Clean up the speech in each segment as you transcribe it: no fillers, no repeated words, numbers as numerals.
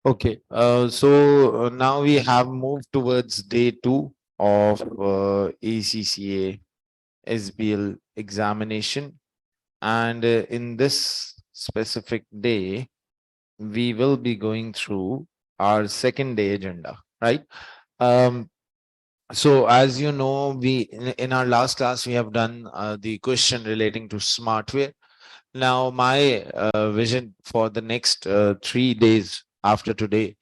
Okay, so now we have moved towards day 2 of ACCA SBL examination, and in this specific day, we will be going through our second day agenda, right? Um, so as you know, in our last class we have done the question relating to smartware. Now, my vision for the next 3 days after today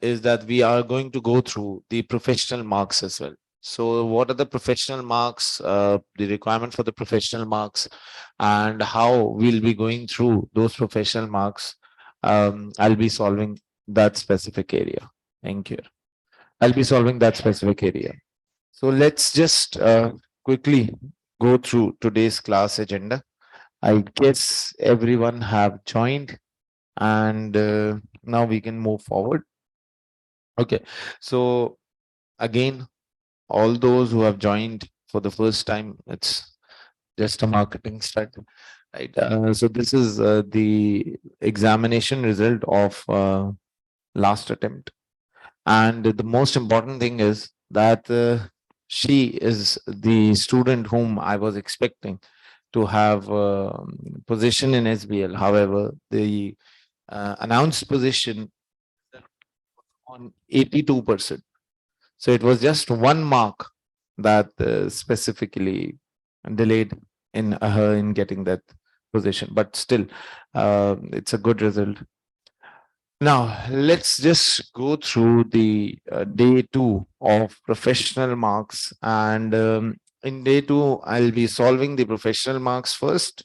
is that we are going to go through the professional marks as well. So, what are the professional marks, the requirement for the professional marks, and how we'll be going through those professional marks? I'll be solving that specific area. Thank you. I'll be solving that specific area. So, let's just quickly go through today's class agenda. I guess everyone have joined, and now we can move forward. Okay. So again, all those who have joined for the first time, it's just a marketing stunt, right? So this is the examination result of last attempt. And the most important thing is that she is the student whom I was expecting to have position in SBL. However, the announced position on 82%. So it was just one mark that specifically delayed in her in getting that position. But still, it's a good result. Now, let's just go through the day 2 of professional marks. And in day 2, I'll be solving the professional marks first.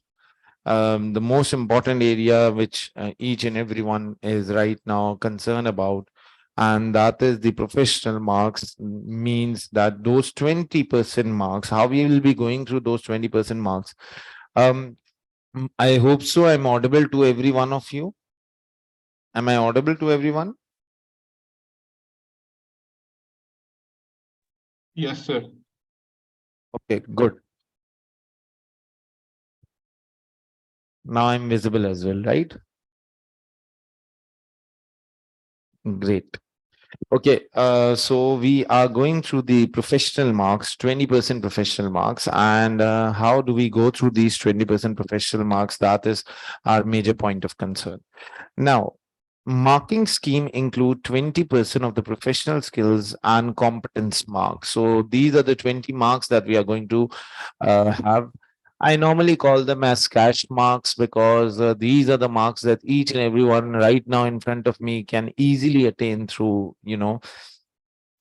The most important area which each and everyone is right now concerned about, and that is the professional marks, means that those 20% marks, how we will be going through those 20% marks. I hope so. I'm audible to every one of you. Am I audible to everyone? Yes, sir. Okay, good. Now I'm visible as well, right? Great. Okay, so we are going through the professional marks, 20% professional marks, and how do we go through these 20% professional marks? That is our major point of concern. Now, marking scheme include 20% of the professional skills and competence marks. So these are the 20 marks that we are going to have. I normally call them as cash marks because these are the marks that each and everyone right now in front of me can easily attain through,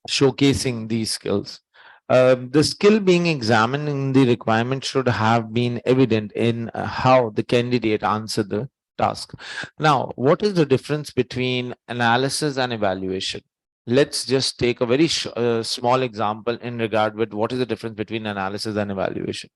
showcasing these skills. The skill being examined in the requirement should have been evident in how the candidate answered the task. Now, what is the difference between analysis and evaluation? Let's just take a very small example in regard with what is the difference between analysis and evaluation.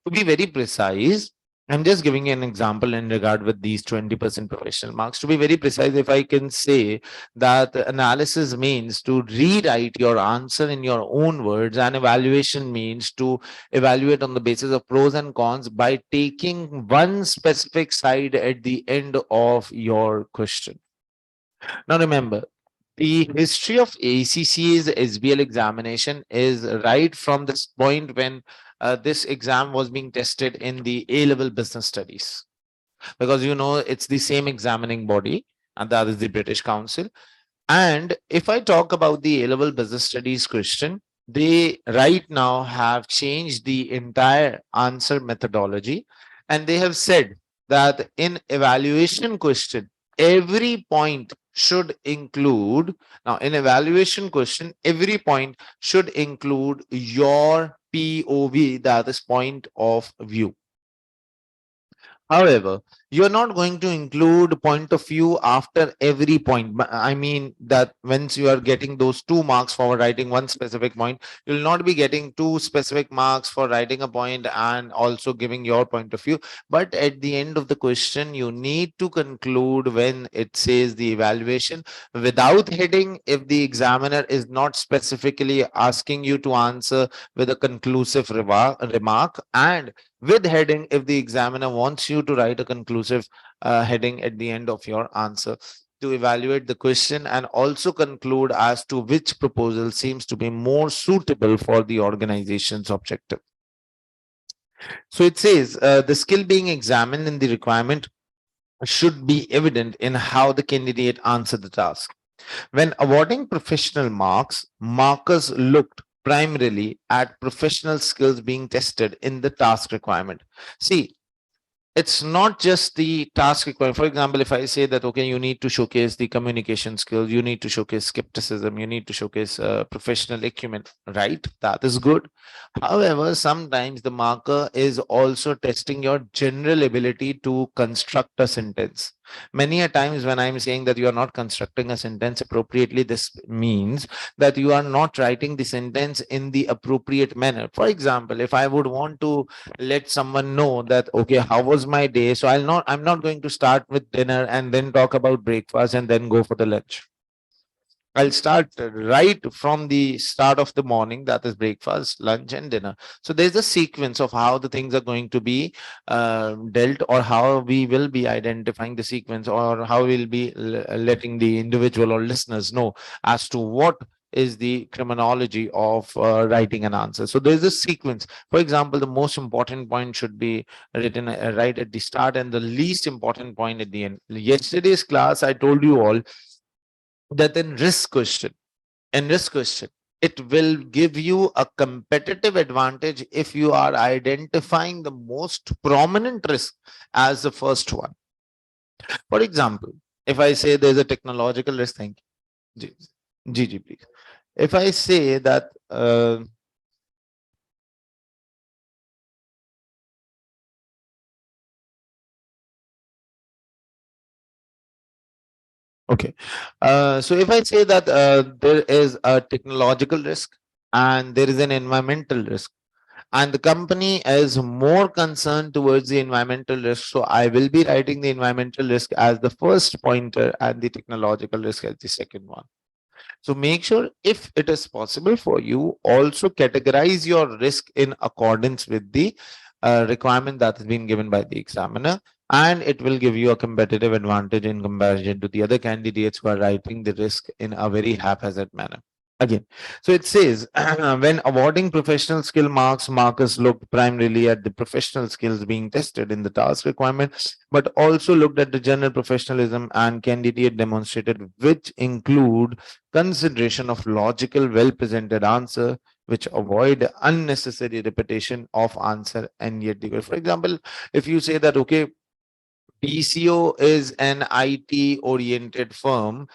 To be very precise, I'm just giving you an example in regard with these 20% professional marks. To be very precise, if I can say that analysis means to rewrite your answer in your own words, and evaluation means to evaluate on the basis of pros and cons by taking one specific side at the end of your question. Now, remember, the history of ACCA's SBL examination is right from this point when this exam was being tested in the A-level business studies, because it's the same examining body, and that is the British Council. And if I talk about the A-level business studies question, they right now have changed the entire answer methodology, and they have said that in evaluation question, every point should include, now in evaluation question, every point should include your POV, that is point of view. However, you're not going to include point of view after every point. I mean that once you are getting those 2 marks for writing one specific point, you'll not be getting 2 specific marks for writing a point and also giving your point of view. But at the end of the question, you need to conclude when it says the evaluation without heading if the examiner is not specifically asking you to answer with a conclusive remark, and with heading if the examiner wants you to write a conclusive heading at the end of your answer. to evaluate the question and also conclude as to which proposal seems to be more suitable for the organization's objective. So it says the skill being examined in the requirement should be evident in how the candidate answered the task. When awarding professional marks, markers looked primarily at professional skills being tested in the task requirement. See, it's not just the task requirement. For example, if I say that, okay, you need to showcase the communication skills, you need to showcase skepticism, you need to showcase professional acumen, right? That is good. However, sometimes the marker is also testing your general ability to construct a sentence. Many a times when I'm saying that you are not constructing a sentence appropriately, this means that you are not writing the sentence in the appropriate manner. For example, if I would want to let someone know that, okay, how was my day, so I'm not going to start with dinner and then talk about breakfast and then go for the lunch. I'll start right from the start of the morning, that is breakfast, lunch, and dinner. So there's a sequence of how the things are going to be dealt, or how we will be identifying the sequence, or how we'll be letting the individual or listeners know as to what is the criminology of writing an answer. So there's a sequence. For example, the most important point should be written right at the start, and the least important point at the end. Yesterday's class, I told you all that in risk question, it will give you a competitive advantage if you are identifying the most prominent risk as the first one. For example, if I say there's a technological risk, thank you. GG, please. If I say that okay. So if I say that there is a technological risk and there is an environmental risk, and the company is more concerned towards the environmental risk, so I will be writing the environmental risk as the first pointer and the technological risk as the second one. So make sure, if it is possible for you, also categorize your risk in accordance with the requirement that has been given by the examiner, and it will give you a competitive advantage in comparison to the other candidates who are writing the risk in a very haphazard manner. Again, so it says when awarding professional skill marks, markers looked primarily at the professional skills being tested in the task requirement, but also looked at the general professionalism and candidate demonstrated, which include consideration of logical, well presented answer, which avoid unnecessary repetition of answer and yet deliver. For example, if you say that, okay, BCO is an IT oriented firm,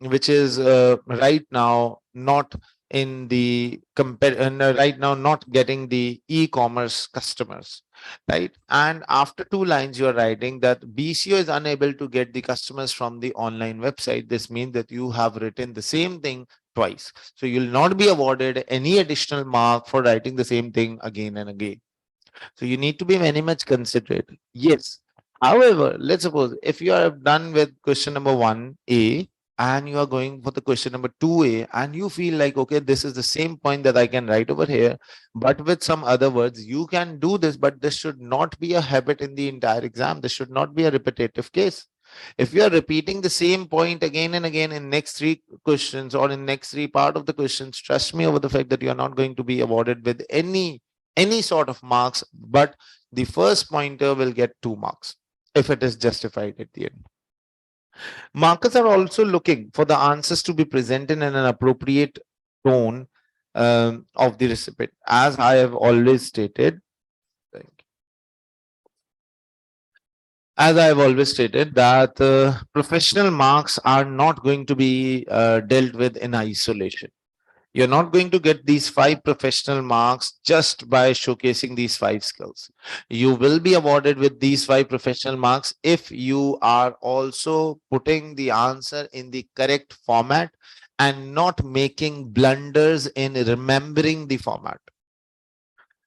which is right now not in the right now not getting the e-commerce customers, right? And after two lines, you're writing that BCO is unable to get the customers from the online website. This means that you have written the same thing twice. So you'll not be awarded any additional mark for writing the same thing again and again. So you need to be very much considerate. Yes. However, let's suppose if you are done with question number 1A and you are going for the question number 2A, and you feel like, okay, this is the same point that I can write over here, but with some other words, you can do this, but this should not be a habit in the entire exam. This should not be a repetitive case. If you are repeating the same point again and again in next three questions or in next three part of the questions, trust me over the fact that you are not going to be awarded with any sort of marks, but the first pointer will get 2 marks if it is justified at the end. Markers are also looking for the answers to be presented in an appropriate tone of the recipient. As I have always stated, that professional marks are not going to be dealt with in isolation. You're not going to get these 5 professional marks just by showcasing these 5 skills. You will be awarded with these 5 professional marks if you are also putting the answer in the correct format and not making blunders in remembering the format.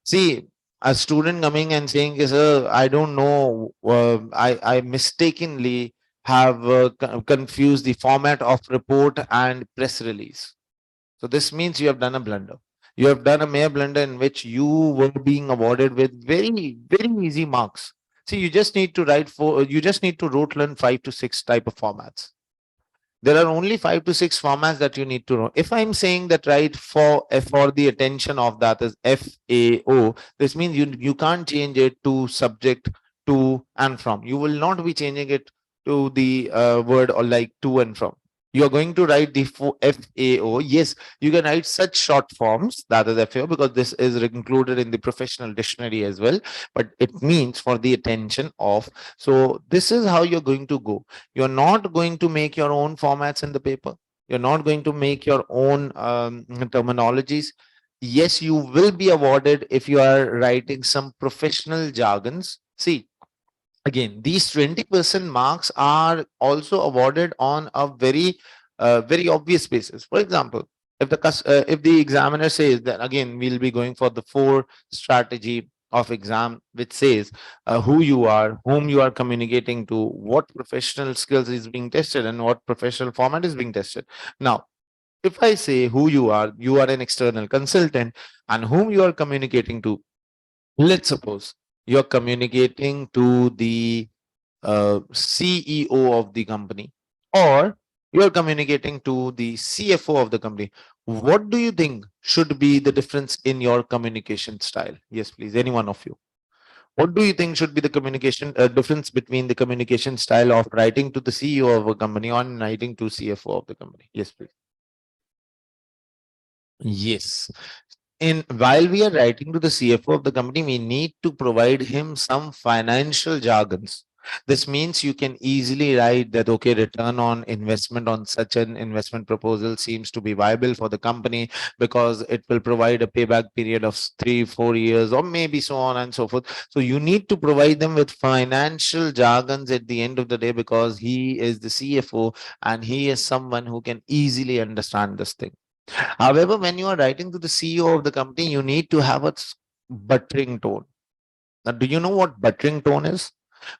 See, a student coming and saying, sir, I don't know, I mistakenly have confused the format of report and press release. So this means you have done a blunder. You have done a mere blunder in which you were being awarded with very, very easy marks. See, you just need to rote learn 5 to 6 type of formats. There are only 5 to 6 formats that you need to know. If I'm saying that, right, for the attention of, that is FAO, this means you can't change it to subject, to, and from. You will not be changing it to the word or like to and from. You're going to write the FAO. Yes, you can write such short forms, that is FAO, because this is included in the professional dictionary as well. But it means for the attention of. So this is how you're going to go. You're not going to make your own formats in the paper. You're not going to make your own terminologies. Yes, you will be awarded if you are writing some professional jargons. See, again, these 20% marks are also awarded on a very obvious basis. For example, if the examiner says that, again, we'll be going for the 4 strategy of exam, which says who you are, whom you are communicating to, what professional skills is being tested, and what professional format is being tested. Now, if I say who you are an external consultant, and whom you are communicating to, let's suppose you're communicating to the CEO of the company, or you're communicating to the CFO of the company. What do you think should be the difference in your communication style? Yes, please, any one of you. What do you think should be the communication difference between the communication style of writing to the CEO of a company or writing to CFO of the company? Yes, please. Yes. In while we are writing to the CFO of the company, we need to provide him some financial jargons. This means you can easily write that, okay, return on investment on such an investment proposal seems to be viable for the company because it will provide a payback period of 3 4 years, or maybe so on and so forth. So you need to provide them with financial jargons at the end of the day, because he is the CFO and he is someone who can easily understand this thing. However, when you are writing to the CEO of the company, you need to have a buttering tone. Now, do you know what buttering tone is?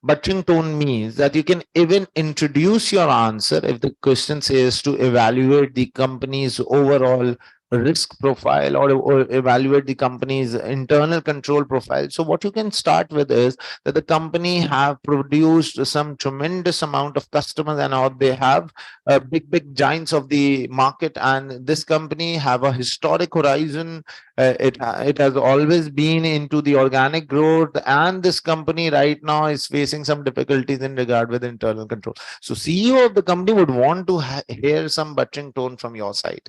Buttering tone means that you can even introduce your answer if the question says to evaluate the company's overall risk profile, or evaluate the company's internal control profile. So what you can start with is that the company have produced some tremendous amount of customers, and or they have big giants of the market, and this company have a historic horizon. It has always been into the organic growth, and this company right now is facing some difficulties in regard with internal control. So CEO of the company would want to hear some buttering tone from your side.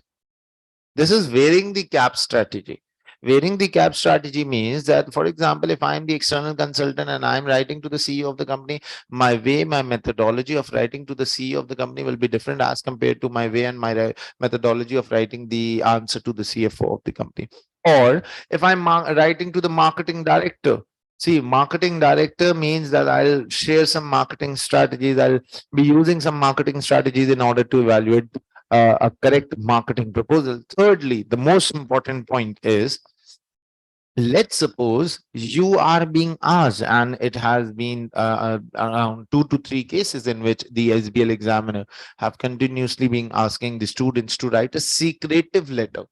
This is wearing the cap strategy. Wearing the cap strategy means that, for example, if I'm the external consultant and I'm writing to the CEO of the company, my methodology of writing to the CEO of the company will be different as compared to my way and my methodology of writing the answer to the CFO of the company. Or if I'm writing to the marketing director, see, marketing director means that I'll share some marketing strategies. I'll be using some marketing strategies in order to evaluate a correct marketing proposal. Thirdly, the most important point is, let's suppose you are being asked, and it has been around 2 to 3 cases in which the SBL examiner have continuously been asking the students to write a secretive letter.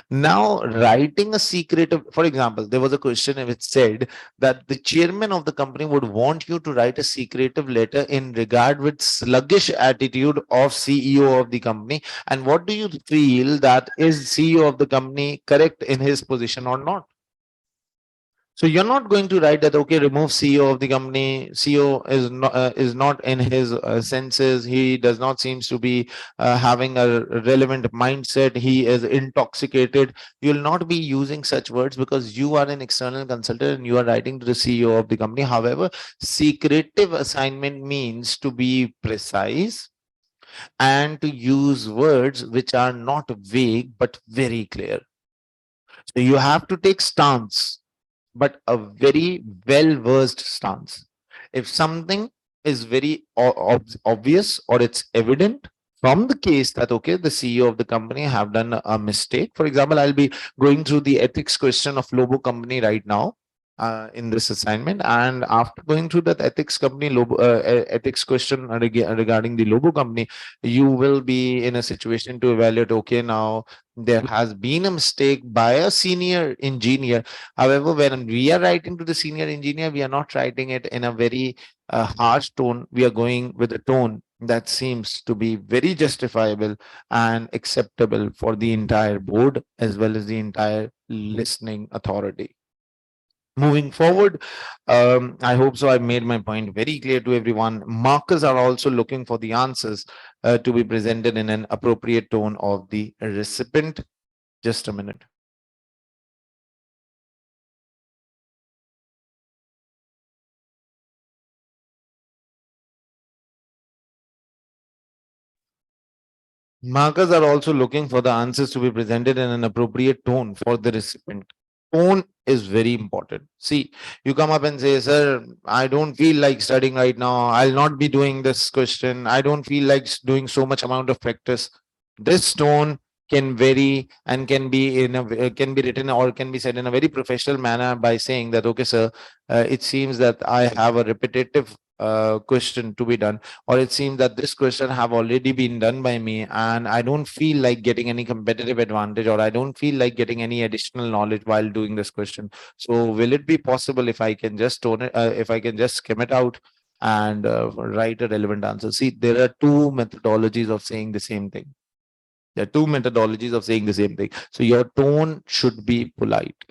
Now, writing a secretive, for example, there was a question which said that the chairman of the company would want you to write a secretive letter in regard with sluggish attitude of CEO of the company. And what do you feel, that is CEO of the company correct in his position or not? So you're not going to write that, okay, remove CEO of the company. CEO is not in his senses. He does not seems to be having a relevant mindset. He is intoxicated. You'll not be using such words because you are an external consultant and you are writing to the CEO of the company. However, secretive assignment means to be precise and to use words which are not vague but very clear. So you have to take stance, but a very well versed stance. If something is very obvious, or it's evident from the case that, okay, the CEO of the company have done a mistake. For example, I'll be going through the ethics question of Lobo company right now in this assignment, and after going through that ethics question regarding the Lobo company, you will be in a situation to evaluate, okay, now there has been a mistake by a senior engineer. However, when we are writing to the senior engineer, we are not writing it in a very harsh tone. We are going with a tone that seems to be very justifiable and acceptable for the entire board as well as the entire listening authority. Moving forward, I hope so. I made my point very clear to everyone. Markers are also looking for the answers to be presented in an appropriate tone of the recipient. Just a minute. Markers are also looking for the answers to be presented in an appropriate tone for the recipient. Tone is very important. See, you come up and say, Sir, I don't feel like studying right now. I'll not be doing this question. I don't feel like doing so much amount of practice. This tone can vary and can be can be written or can be said in a very professional manner by saying that, okay, sir, it seems that I have a repetitive question to be done, or it seems that this question have already been done by me and I don't feel like getting any competitive advantage, or I don't feel like getting any additional knowledge while doing this question. So will it be possible if I can just tone it, if I can just skim it out and write a relevant answer? See, there are two methodologies of saying the same thing. There are two methodologies of saying the same thing. So your tone should be polite.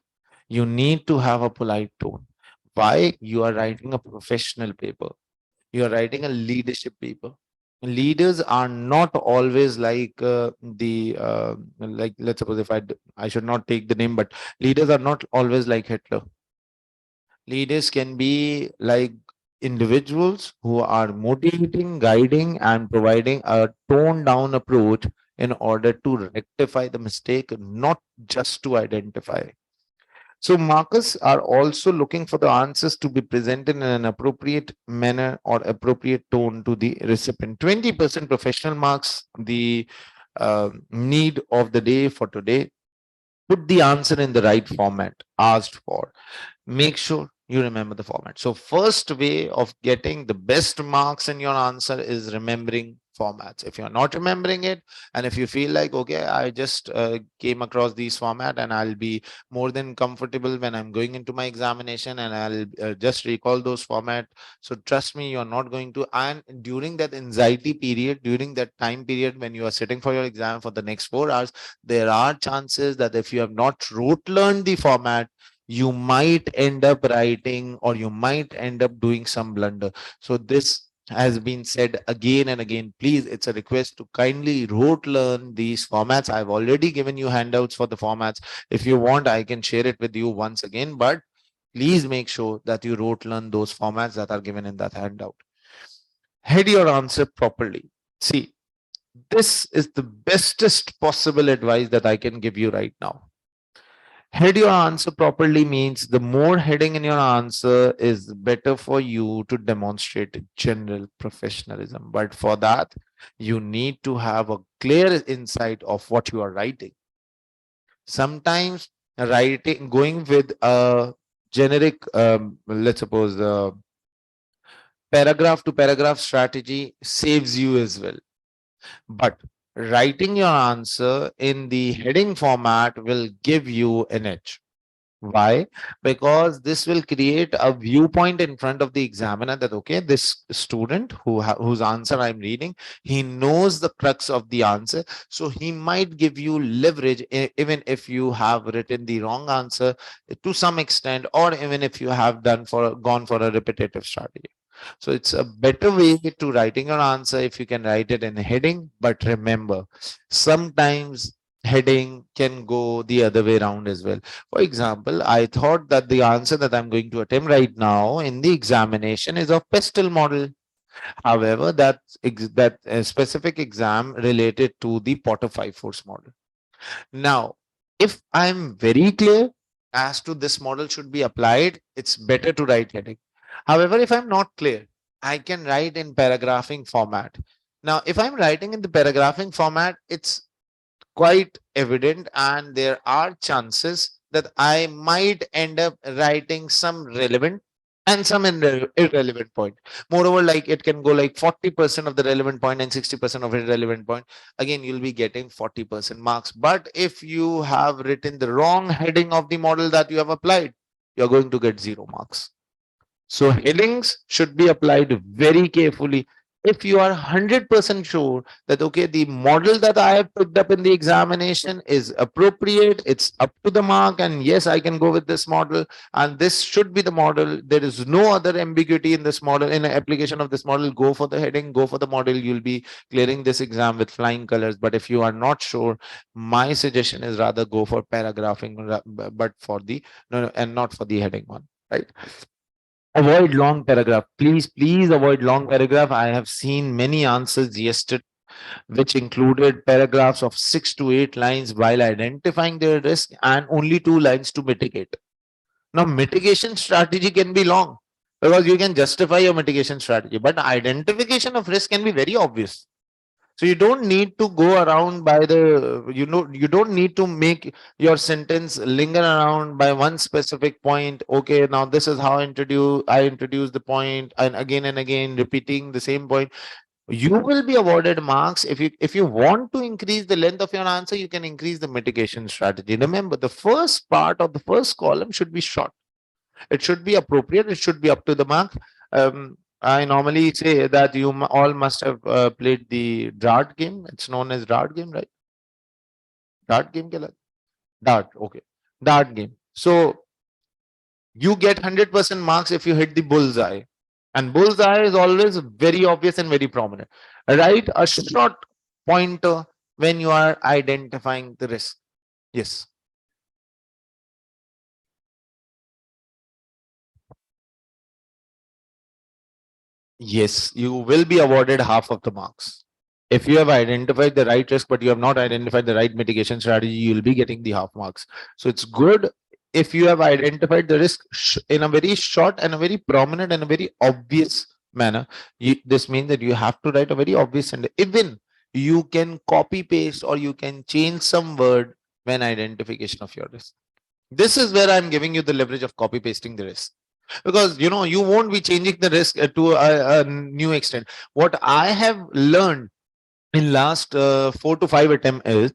You need to have a polite tone. Why? You are writing a professional paper, you're writing a leadership paper. Leaders are not always like like, let's suppose, if I should not take the name, but leaders are not always like Hitler. Leaders can be like individuals who are motivating, guiding, and providing a toned down approach in order to rectify the mistake, not just to identify. So markers are also looking for the answers to be presented in an appropriate manner or appropriate tone to the recipient. 20% professional marks, the need of the day for today. Put the answer in the right format asked for. Make sure you remember the format. So first way of getting the best marks in your answer is remembering formats. If you're not remembering it, and if you feel like, okay, I just came across these format and I'll be more than comfortable when I'm going into my examination and I'll just recall those format. So trust me, you're not going to. And during that anxiety period, during that time period when you are sitting for your exam for the next 4 hours, there are chances that if you have not rote learned the format, you might end up writing or you might end up doing some blunder. So this has been said again and again. Please, it's a request to kindly rote learn these formats. I've already given you handouts for the formats. If you want, I can share it with you once again, but please make sure that you rote learn those formats that are given in that handout. Head your answer properly. See, this is the bestest possible advice that I can give you right now. Head your answer properly means the more heading in your answer is better for you to demonstrate general professionalism. But for that, you need to have a clear insight of what you are writing. Sometimes writing, going with a generic, let's suppose, paragraph to paragraph strategy saves you as well. But writing your answer in the heading format will give you an edge. Why? Because this will create a viewpoint in front of the examiner that, okay, this student whose answer I'm reading, he knows the crux of the answer. So he might give you leverage even if you have written the wrong answer to some extent, or even if you have gone for a repetitive strategy. So it's a better way to writing your answer if you can write it in a heading. But remember, sometimes heading can go the other way around as well. For example, I thought that the answer that I'm going to attempt right now in the examination is of pestle model. However, that specific exam related to the Potter 5 force model. Now, if I'm very clear as to this model should be applied, it's better to write heading. However, if I'm not clear, I can write in paragraphing format. Now, if I'm writing in the paragraphing format, it's quite evident and there are chances that I might end up writing some relevant and some irrelevant point. Moreover, like it can go like 40% of the relevant point and 60% of irrelevant point. Again, you'll be getting 40% marks. But if you have written the wrong heading of the model that you have applied, you're going to get 0 marks. So headings should be applied very carefully. if you are 100% sure that, okay, the model that I have picked up in the examination is appropriate, it's up to the mark, and yes, I can go with this model, and this should be the model. There is no other ambiguity in this model, in the application of this model. Go for the heading, go for the model. You'll be clearing this exam with flying colors. But if you are not sure, my suggestion is rather go for paragraphing, but for the no, and not for the heading one, right? Avoid long paragraph. Please avoid long paragraph. I have seen many answers yesterday which included paragraphs of 6 to 8 lines while identifying their risk and only 2 lines to mitigate. Now, mitigation strategy can be long because you can justify your mitigation strategy, but identification of risk can be very obvious. So you don't need to go around by the, you don't need to make your sentence linger around by one specific point. Okay, now this is how I introduce the point, and again repeating the same point. You will be awarded marks. If you want to increase the length of your answer, you can increase the mitigation strategy. Remember, the first part of the first column should be short. It should be appropriate. It should be up to the mark. I normally say that you all must have played the dart game. It's known as dart game, right? Dart game, kya dart. Okay, dart game. So you get 100% marks if you hit the bullseye, and bullseye is always very obvious and very prominent. Write a short pointer when you are identifying the risk. Yes. Yes, you will be awarded half of the marks. If you have identified the right risk, but you have not identified the right mitigation strategy, you'll be getting the half marks. So it's good if you have identified the risk in a very short and a very prominent and a very obvious manner. This means that you have to write a very obvious, and even you can copy paste or you can change some word when identification of your risk. This is where I'm giving you the leverage of copy pasting the risk, because you won't be changing the risk to a new extent. What I have learned in last 4 to 5 attempt is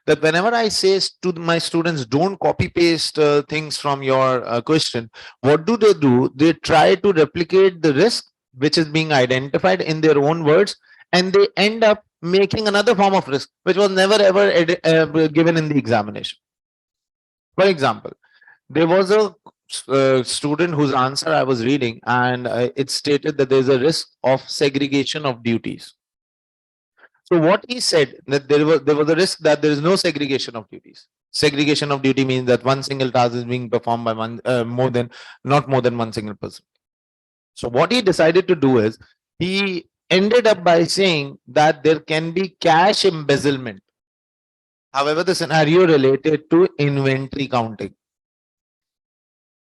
that whenever I say to my students, don't copy paste things from your question, what do? They try to replicate the risk which is being identified in their own words, and they end up making another form of risk which was never ever given in the examination. For example, there was a student whose answer I was reading, and it stated that there's a risk of segregation of duties. So what he said, that there was a risk that there is no segregation of duties. Segregation of duty means that one single task is being performed by one not more than one single person. So what he decided to do is, he ended up by saying that there can be cash embezzlement. However, the scenario related to inventory counting.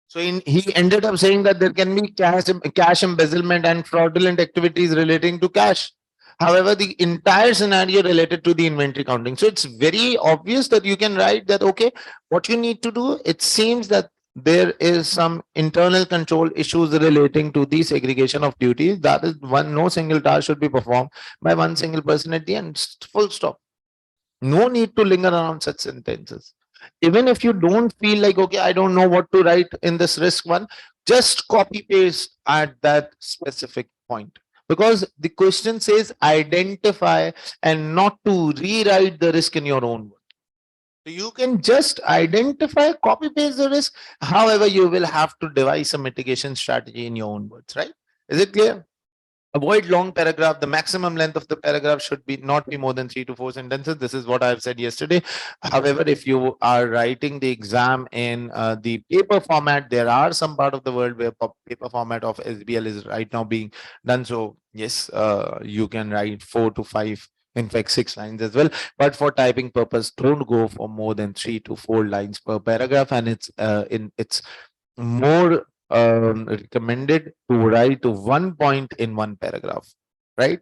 So he ended up saying that there can be cash embezzlement and fraudulent activities relating to cash. However, the entire scenario related to the inventory counting. So it's very obvious that you can write that, okay, what you need to do, it seems that there is some internal control issues relating to the segregation of duties. That is one, no single task should be performed by one single person at the end. Full stop. No need to linger around such sentences. Even if you don't feel like, okay, I don't know what to write in this risk one, just copy paste at that specific point. Because the question says identify and not to rewrite the risk in your own words. So you can just identify, copy paste the risk. However, you will have to devise a mitigation strategy in your own words, right? Is it clear? Avoid long paragraph. The maximum length of the paragraph should be not be more than 3 to 4 sentences. This is what I've said yesterday. However, if you are writing the exam in the paper format, there are some part of the world where paper format of SBL is right now being done. So yes, you can write 4 to 5, in fact 6 lines as well. But for typing purpose, don't go for more than 3 to 4 lines per paragraph, and it's more recommended to write one point in one paragraph, right?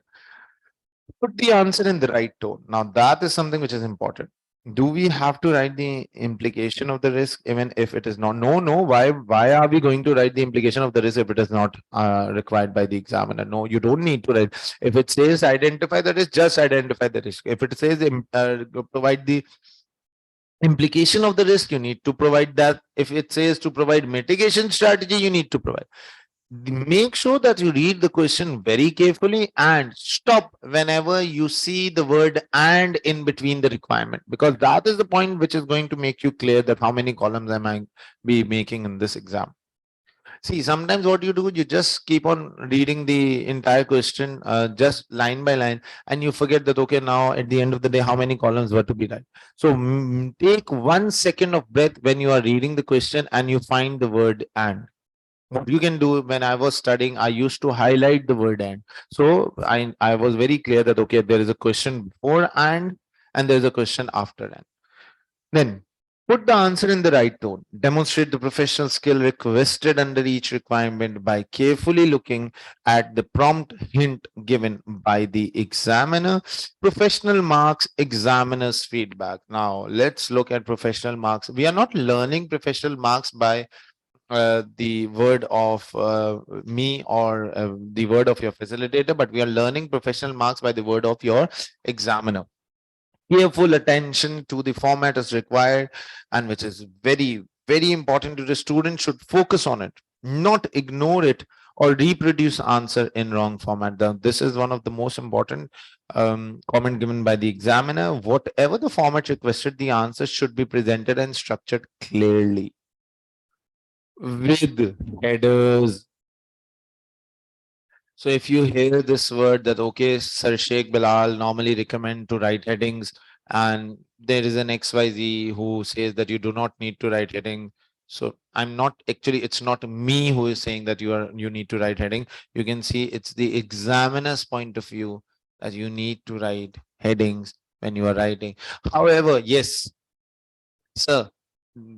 Put the answer in the right tone. Now, that is something which is important. Do we have to write the implication of the risk even if it is not? No, no. Why are we going to write the implication of the risk if it is not required by the examiner? No, you don't need to write. If it says identify the risk, just identify the risk. If it says provide the implication of the risk, you need to provide that. If it says to provide mitigation strategy, you need to provide. Make sure that you read the question very carefully and stop whenever you see the word and in between the requirement, because that is the point which is going to make you clear that how many columns am I be making in this exam. See, sometimes what you do, you just keep on reading the entire question, just line by line, and you forget that, okay, now at the end of the day, how many columns were to be right. So take 1 second of breath when you are reading the question and you find the word and. What you can do, when I was studying, I used to highlight the word and. So I was very clear that, okay, there is a question before and there's a question after and. Then put the answer in the right tone. Demonstrate the professional skill requested under each requirement by carefully looking at the prompt hint given by the examiner. Professional marks, examiner's feedback. Now, let's look at professional marks. We are not learning professional marks by the word of me or the word of your facilitator, but we are learning professional marks by the word of your examiner. Careful attention to the format is required, and which is very, very important to the student, should focus on it, not ignore it or reproduce answer in wrong format. This is one of the most important comment given by the examiner. Whatever the format requested, the answer should be presented and structured clearly with headers. So if you hear this word that, okay, Sir Sheikh Bilal normally recommend to write headings, and there is an XYZ who says that you do not need to write heading. So I'm not actually, it's not me who is saying that you need to write heading. You can see it's the examiner's point of view that you need to write headings when you are writing. However, yes, sir,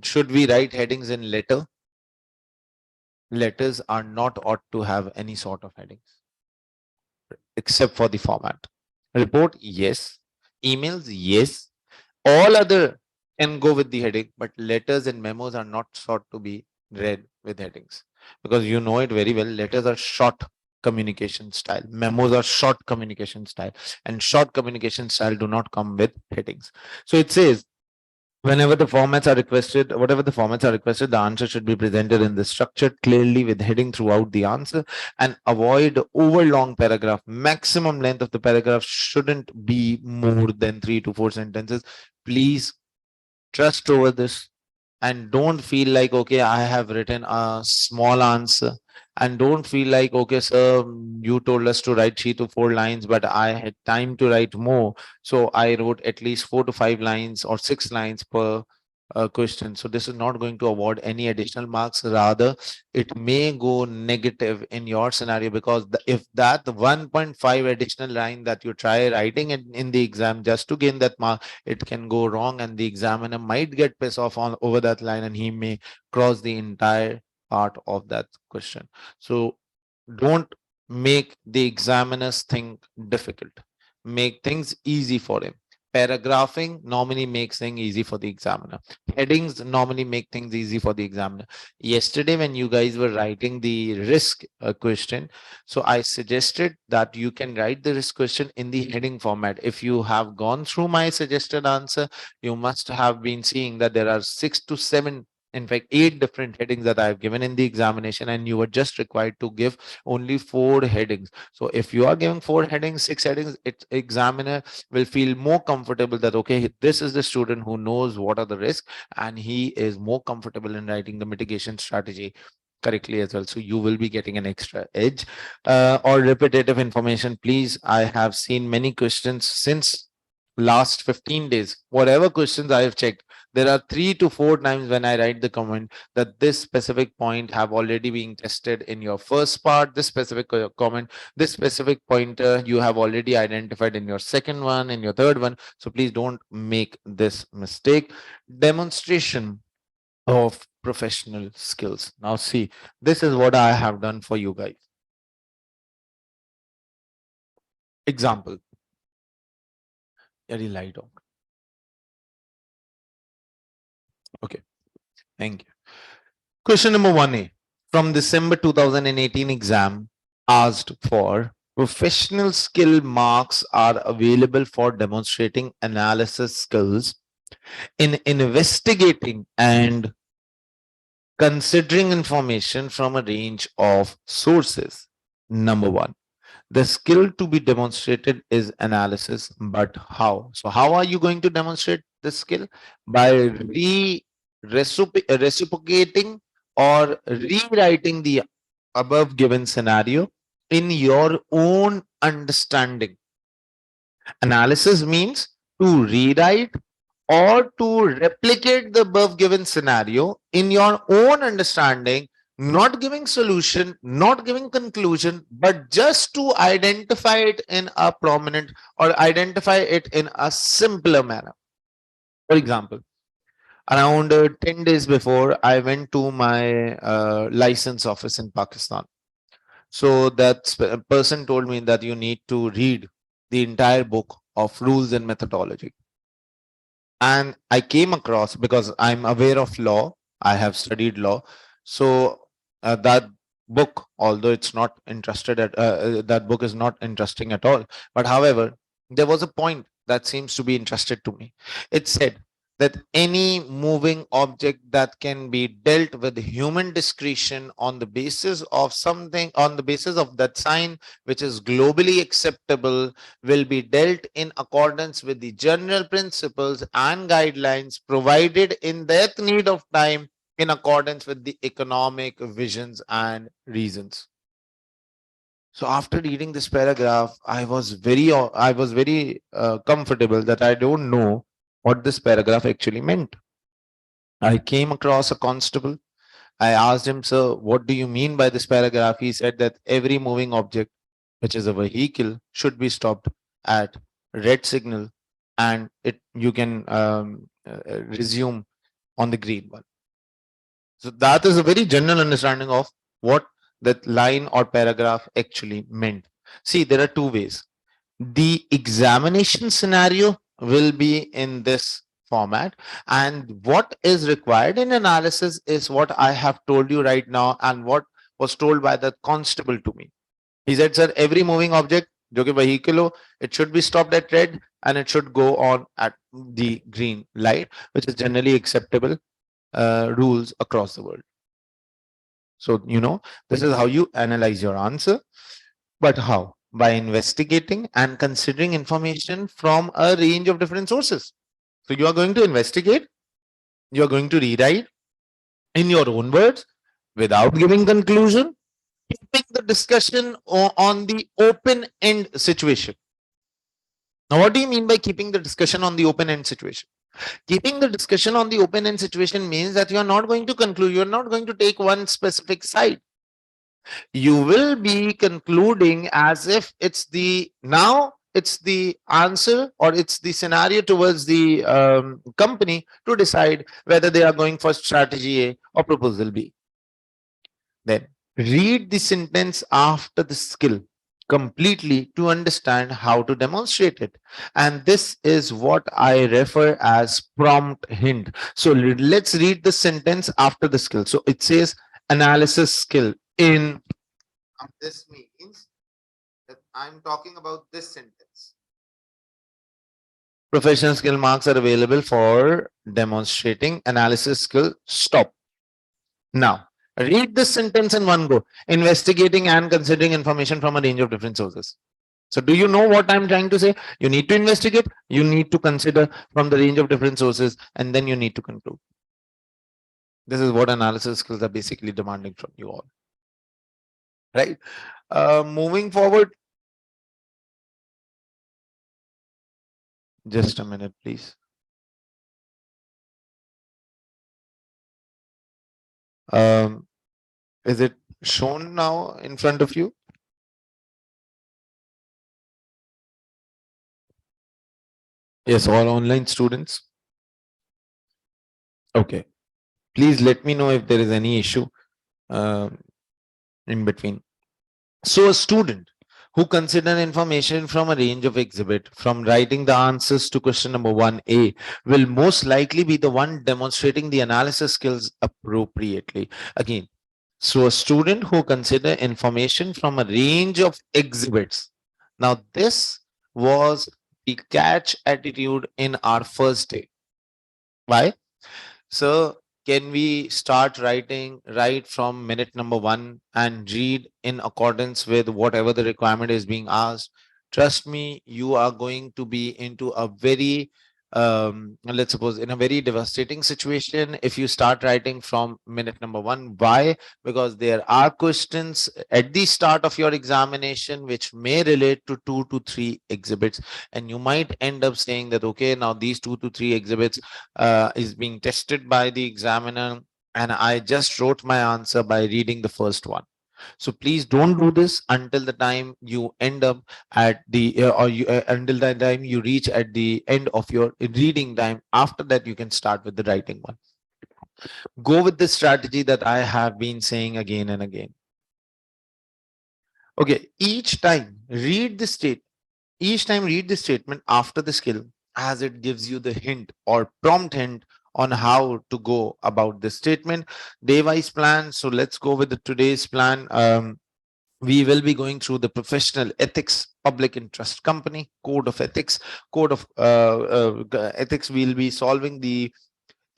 should we write headings in letter? Letters are not ought to have any sort of headings except for the format. Report, yes. Emails, yes. All other can go with the heading, but letters and memos are not sought to be read with headings, because you know it very well. Letters are short communication style, memos are short communication style, and short communication style do not come with headings. So it says, whenever the formats are requested, whatever the formats are requested, the answer should be presented in the structured clearly with heading throughout the answer, and avoid over long paragraph. Maximum length of the paragraph shouldn't be more than 3 to 4 sentences. Please trust over this, and don't feel like, okay, I have written a small answer, and don't feel like, okay, sir, you told us to write 3 to 4 lines, but I had time to write more, so I wrote at least 4 to 5 lines or 6 lines per question. So this is not going to award any additional marks. Rather, it may go negative in your scenario, because if that 1.5 additional line that you try writing in the exam just to gain that mark, it can go wrong, and the examiner might get pissed off on over that line, and he may cross the entire part of that question. So don't make the examiners think difficult. Make things easy for him. Paragraphing normally makes things easy for the examiner. Headings normally make things easy for the examiner. Yesterday, when you guys were writing the risk question, so I suggested that you can write the risk question in the heading format. If you have gone through my suggested answer, you must have been seeing that there are 6 to 7, in fact 8 different headings that I have given in the examination, and you were just required to give only 4 headings. So if you are giving 4 headings, 6 headings, it examiner will feel more comfortable that, okay, this is the student who knows what are the risks, and he is more comfortable in writing the mitigation strategy correctly as well. So you will be getting an extra edge. Or repetitive information, please, I have seen many questions since last 15 days. Whatever questions I have checked, there are 3 to 4 times when I write the comment that this specific point have already been tested in your first part, this specific comment, this specific pointer you have already identified in your second one, in your third one. So please don't make this mistake. Demonstration of professional skills. Now see, this is what I have done for you guys. Example. Very light on. Okay, thank you. Question number 1A from December 2018 exam asked for professional skill marks are available for demonstrating analysis skills in investigating and considering information from a range of sources. Number one, the skill to be demonstrated is analysis, but how? So, how are you going to demonstrate this skill? By reciprocating or rewriting the above given scenario in your own understanding. Analysis means to rewrite or to replicate the above given scenario in your own understanding, not giving solution, not giving conclusion, but just to identify it in a prominent or identify it in a simpler manner. For example, around 10 days before, I went to my license office in Pakistan. So that person told me that you need to read the entire book of rules and methodology. And I came across, because I'm aware of law, I have studied law. So that book, although it's not interested at that book is not interesting at all, but however, there was a point that seems to be interested to me. It said that any moving object that can be dealt with human discretion on the basis of something, on the basis of that sign which is globally acceptable, will be dealt in accordance with the general principles and guidelines provided in that need of time, in accordance with the economic visions and reasons. So after reading this paragraph, I was very comfortable that I don't know what this paragraph actually meant. I came across a constable. I asked him, sir, what do you mean by this paragraph? He said that every moving object, which is a vehicle, should be stopped at red signal, and it you can resume on the green one. So that is a very general understanding of what that line or paragraph actually meant. See, there are two ways. The examination scenario will be in this format, and what is required in analysis is what I have told you right now and what was told by the constable to me. He said, sir, every moving object जो कि vehicle हो, it should be stopped at red and it should go on at the green light, which is generally acceptable rules across the world. So, this is how you analyze your answer. But how? By investigating and considering information from a range of different sources. So you are going to investigate, you are going to rewrite in your own words without giving conclusion, keeping the discussion on the open end situation. Now, what do you mean by keeping the discussion on the open end situation? Keeping the discussion on the open end situation means that you are not going to conclude, you are not going to take one specific side. You will be concluding as if it's the answer or it's the scenario towards the company to decide whether they are going for strategy A or proposal B. Then read the sentence after the skill completely to understand how to demonstrate it. And this is what I refer as prompt hint. So let's read the sentence after the skill. So it says analysis skill in. This means that I'm talking about this sentence. Professional skill marks are available for demonstrating analysis skill. Stop. Now, read this sentence in one go. Investigating and considering information from a range of different sources. So, do you know what I'm trying to say? You need to investigate, you need to consider from the range of different sources, and then you need to conclude. This is what analysis skills are basically demanding from you all. Right? Moving forward, just a minute, please. Is it shown now in front of you? Yes, all online students. Okay. Please let me know if there is any issue in between. So a student who consider information from a range of exhibit, from writing the answers to question number 1A, will most likely be the one demonstrating the analysis skills appropriately. Again, so a student who consider information from a range of exhibits. Now this was the catch attitude in our first day. Why? So can we start writing right from minute number one and read in accordance with whatever the requirement is being asked? Trust me, you are going to be into a very let's suppose in a very devastating situation if you start writing from minute number one. Why? Because there are questions at the start of your examination which may relate to 2 to 3 exhibits, and you might end up saying that okay, now these 2 to 3 exhibits is being tested by the examiner, and I just wrote my answer by reading the first one. So please don't do this until the time you end up at the until the time you reach at the end of your reading time. After that, you can start with the writing one. Go with the strategy that I have been saying again and again. Okay, each time read the statement after the skill, as it gives you the hint or prompt hint on how to go about the statement. Day wise plan. So let's go with the today's plan. We will be going through the professional ethics, public interest company code of ethics, code of ethics. We'll be solving the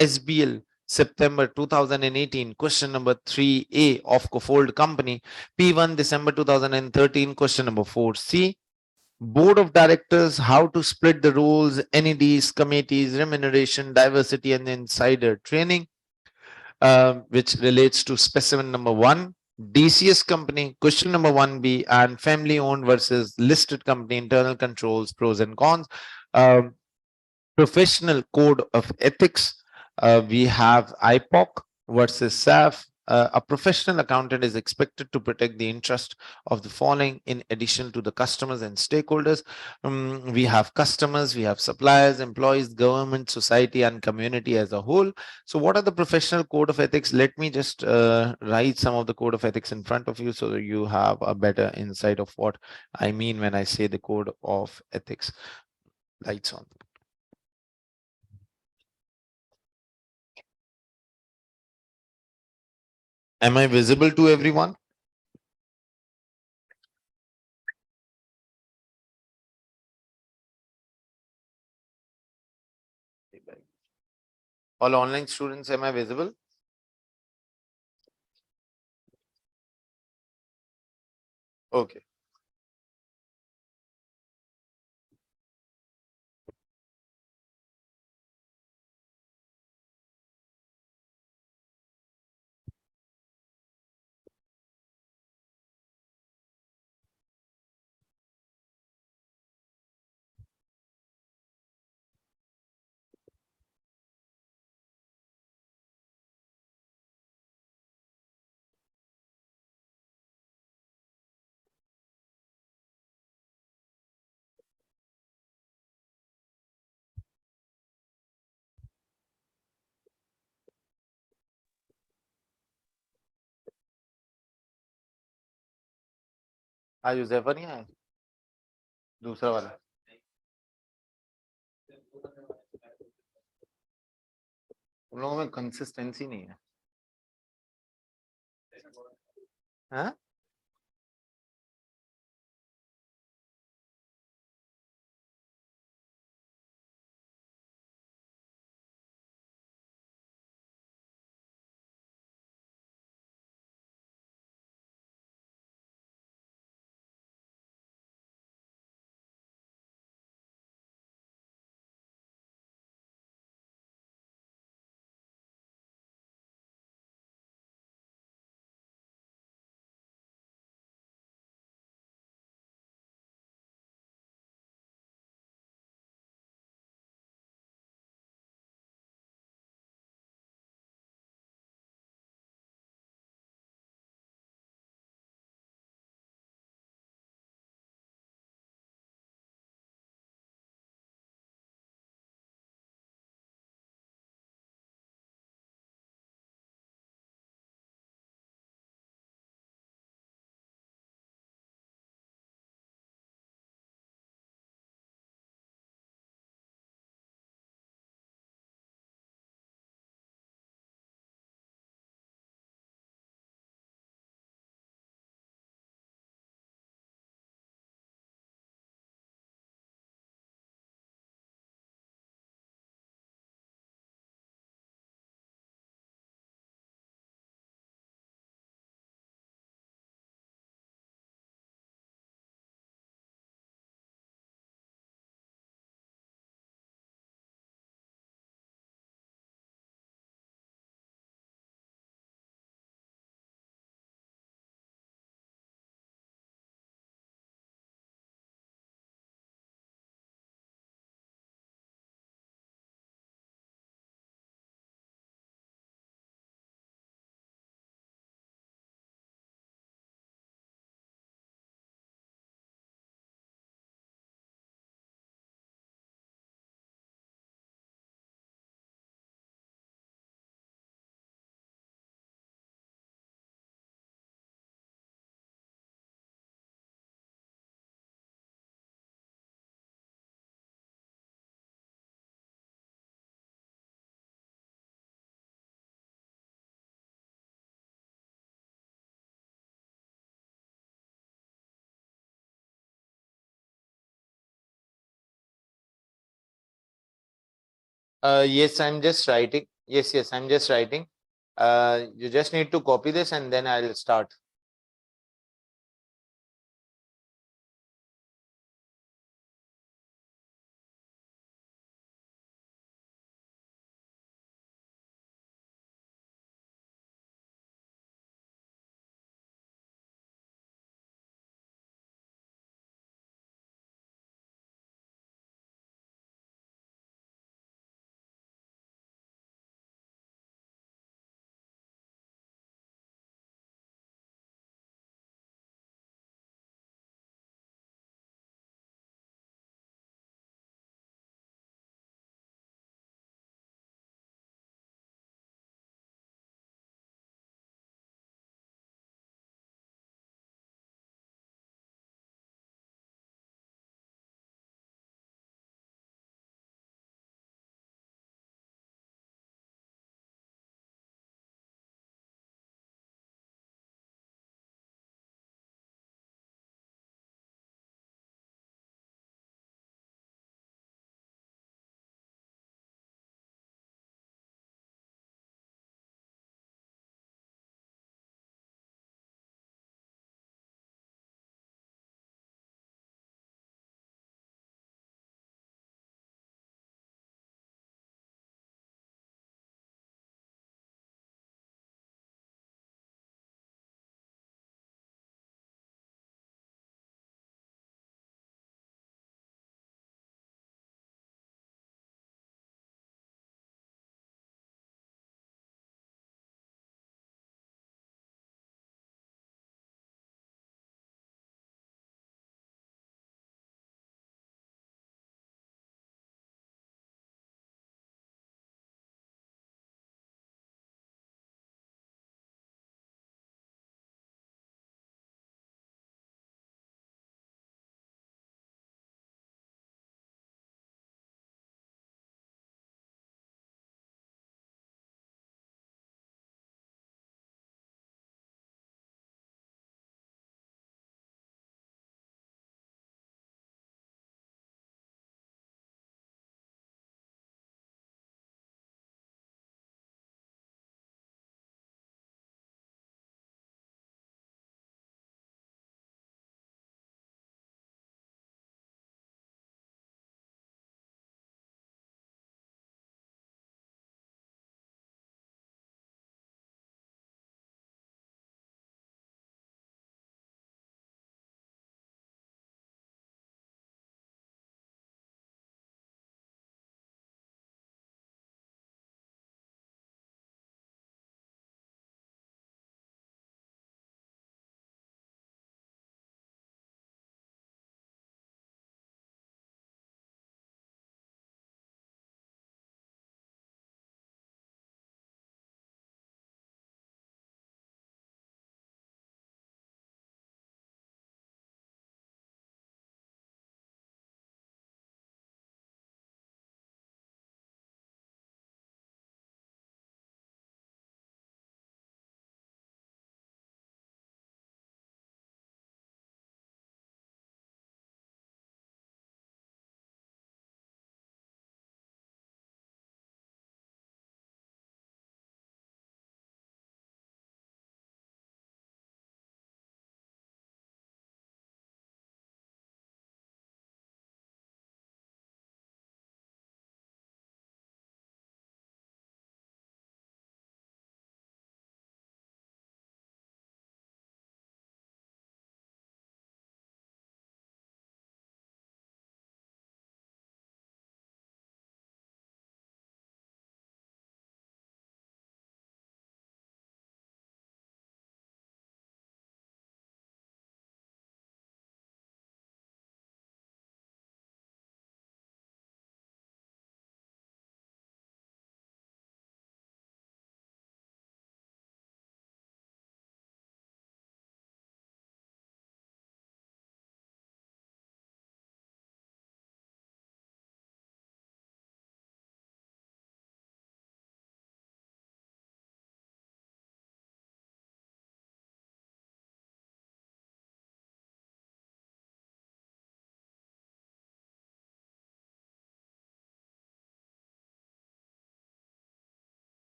SBL September 2018 question number 3A of Cofold company, P1 December 2013 question number 4C. Board of directors, how to split the roles, NEDs, committees, remuneration, diversity, and insider training, which relates to specimen number one. DCS company, question number 1B, and family owned versus listed company, internal controls, pros and cons. Um, Professional code of ethics. We have IPOC versus SAF. A professional accountant is expected to protect the interest of the following in addition to the customers and stakeholders. We have customers, we have suppliers, employees, government, society, and community as a whole. So what are the professional code of ethics? Let me just write some of the code of ethics in front of you so that you have a better insight of what I mean when I say the code of ethics. Lights on. Am I visible to everyone? All online students, am I visible? Okay. आज यूजेफर नहीं आया दूसरा वाला उन लोगों में consistency नहीं है हाँ Yes, I'm just writing. Yes, I'm just writing. You just need to copy this and then I'll start.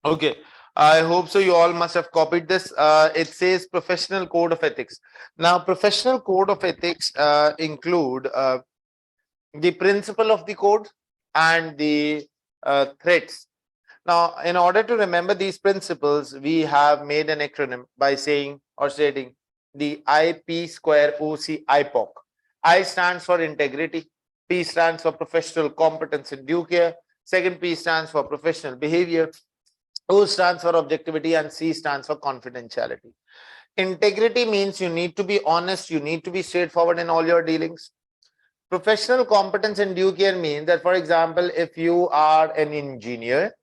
Okay. I hope so. You all must have copied this. It says professional code of ethics. Now, professional code of ethics include the principle of the code and the threats. Now, in order to remember these principles, we have made an acronym by saying or stating the IP square OC IPOC. I stands for integrity, P stands for professional competence and due care, second P stands for professional behavior, O stands for objectivity, and C stands for confidentiality. Integrity means you need to be honest, you need to be straightforward in all your dealings. Professional competence and due care means that, for example, if you are an engineer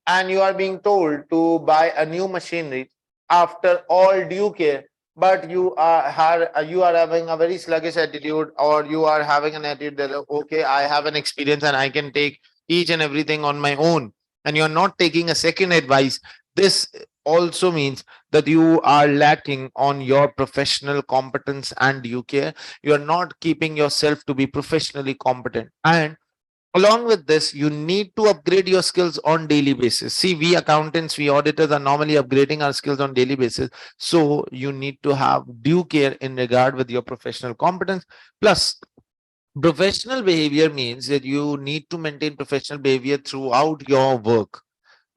and you are being told to buy a new machinery after all due care, but you are having a very sluggish attitude, or you are having an attitude that okay, I have an experience and I can take each and everything on my own, and you're not taking a second advice. This also means that you are lacking on your professional competence and due care. You are not keeping yourself to be professionally competent, and along with this, you need to upgrade your skills on daily basis. See, we accountants, we auditors are normally upgrading our skills on daily basis. So you need to have due care in regard with your professional competence. Plus, professional behavior means that you need to maintain professional behavior throughout your work.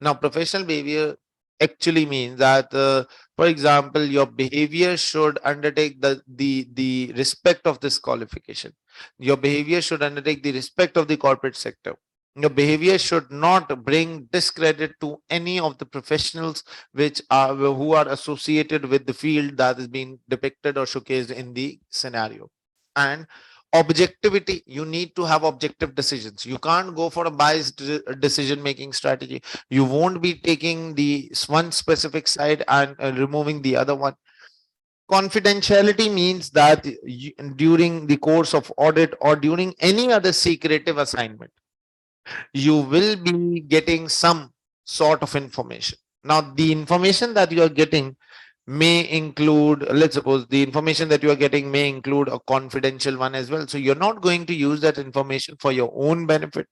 Now, professional behavior actually means that, for example, your behavior should undertake the respect of this qualification. Your behavior should undertake the respect of the corporate sector. Your behavior should not bring discredit to any of the professionals which are who are associated with the field that is being depicted or showcased in the scenario. And objectivity, you need to have objective decisions. You can't go for a biased decision making strategy. You won't be taking the one specific side and removing the other one. Confidentiality means that during the course of audit or during any other secretive assignment, you will be getting some sort of information. Now, the information that you are getting may include, let's suppose the information that you are getting may include a confidential one as well. So you're not going to use that information for your own benefit.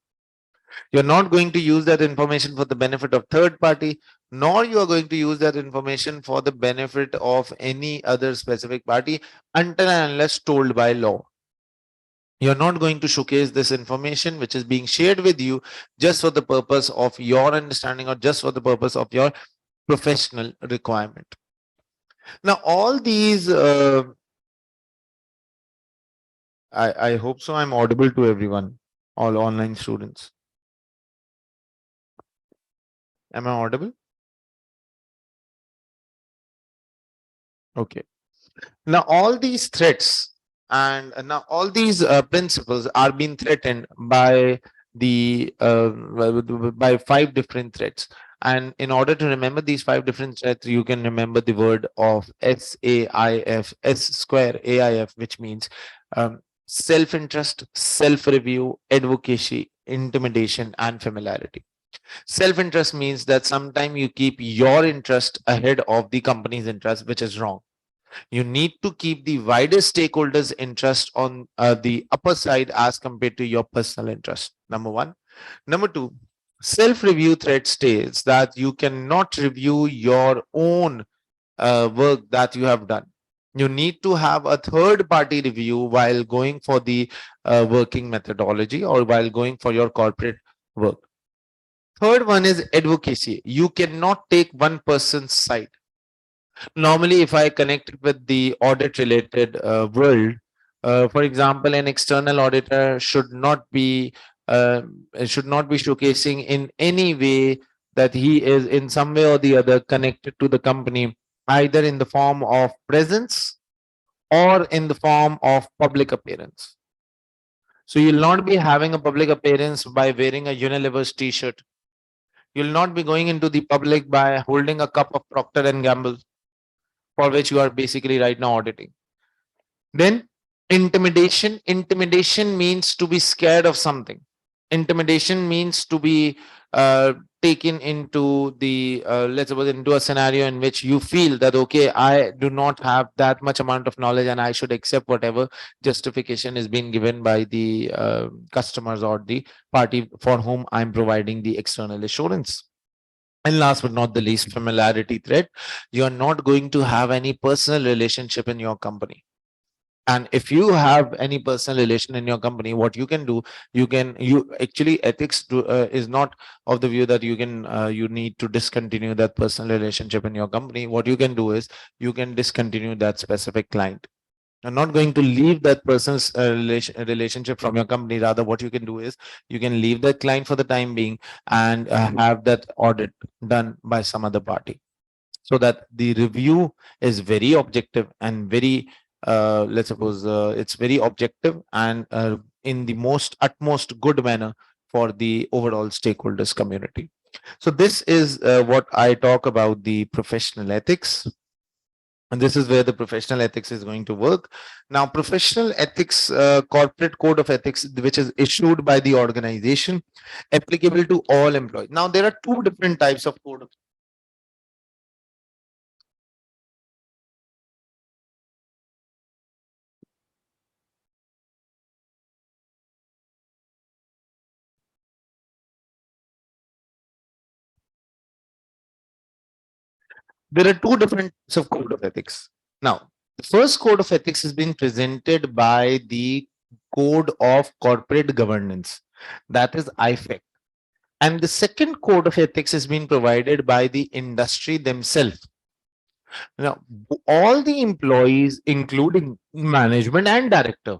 You're not going to use that information for the benefit of third party, nor you are going to use that information for the benefit of any other specific party until and unless told by law. You're not going to showcase this information which is being shared with you just for the purpose of your understanding or just for the purpose of your professional requirement. Now, all these, I hope so, I'm audible to everyone, all online students. Am I audible? Okay. Now, all these threats and now all these principles are being threatened by the by five different threats. And in order to remember these five different threats, you can remember the word of SAIF, S square AIF, which means self-interest, self-review, advocacy, intimidation, and familiarity. Self-interest means that sometimes you keep your interest ahead of the company's interest, which is wrong. You need to keep the wider stakeholders' interest on the upper side as compared to your personal interest. Number one. Number two, self-review threat states that you cannot review your own work that you have done. You need to have a third party review while going for the working methodology or while going for your corporate work. Third one is advocacy. You cannot take one person's side. Normally, if I connect it with the audit related world, for example, an external auditor uh, should not be showcasing in any way that he is in some way or the other connected to the company, either in the form of presence or in the form of public appearance. So you'll not be having a public appearance by wearing a Unilever's t-shirt. You'll not be going into the public by holding a cup of Procter and Gamble, for which you are basically right now auditing. Then intimidation. Intimidation means to be scared of something. Intimidation means to be taken into the let's suppose into a scenario in which you feel that okay, I do not have that much amount of knowledge and I should accept whatever justification is being given by the customers or the party for whom I'm providing the external assurance. And last but not the least, familiarity threat. You are not going to have any personal relationship in your company. And if you have any personal relation in your company, what you can do, you actually ethics is not of the view that you need to discontinue that personal relationship in your company. What you can do is you can discontinue that specific client. You're not going to leave that person's relationship from your company. Rather, what you can do is you can leave that client for the time being and have that audit done by some other party, so that the review is very objective and very, let's suppose, it's very objective and in the most utmost good manner for the overall stakeholders community. So this is what I talk about the professional ethics, and this is where the professional ethics is going to work. Now, professional ethics, corporate code of ethics, which is issued by the organization, applicable to all employees. Now, there are two different types of code of. There are two different types of code of ethics. Now, the first code of ethics has been presented by the Code of Corporate Governance, that is IFEC. And the second code of ethics has been provided by the industry themselves. Now, all the employees, including management and director,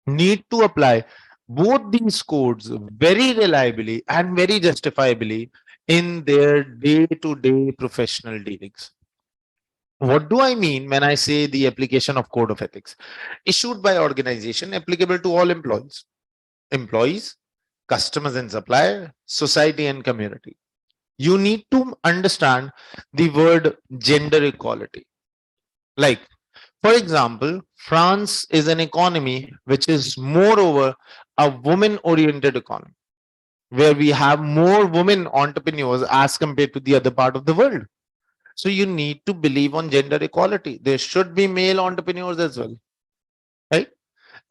need to apply both these codes very reliably and very justifiably in their day-to-day professional dealings. What do I mean when I say the application of code of ethics? Issued by organization, applicable to all employees, customers and supplier, society and community. You need to understand the word gender equality. Like, for example, France is an economy which is moreover a woman oriented economy, where we have more women entrepreneurs as compared to the other part of the world. So you need to believe on gender equality. There should be male entrepreneurs as well, right?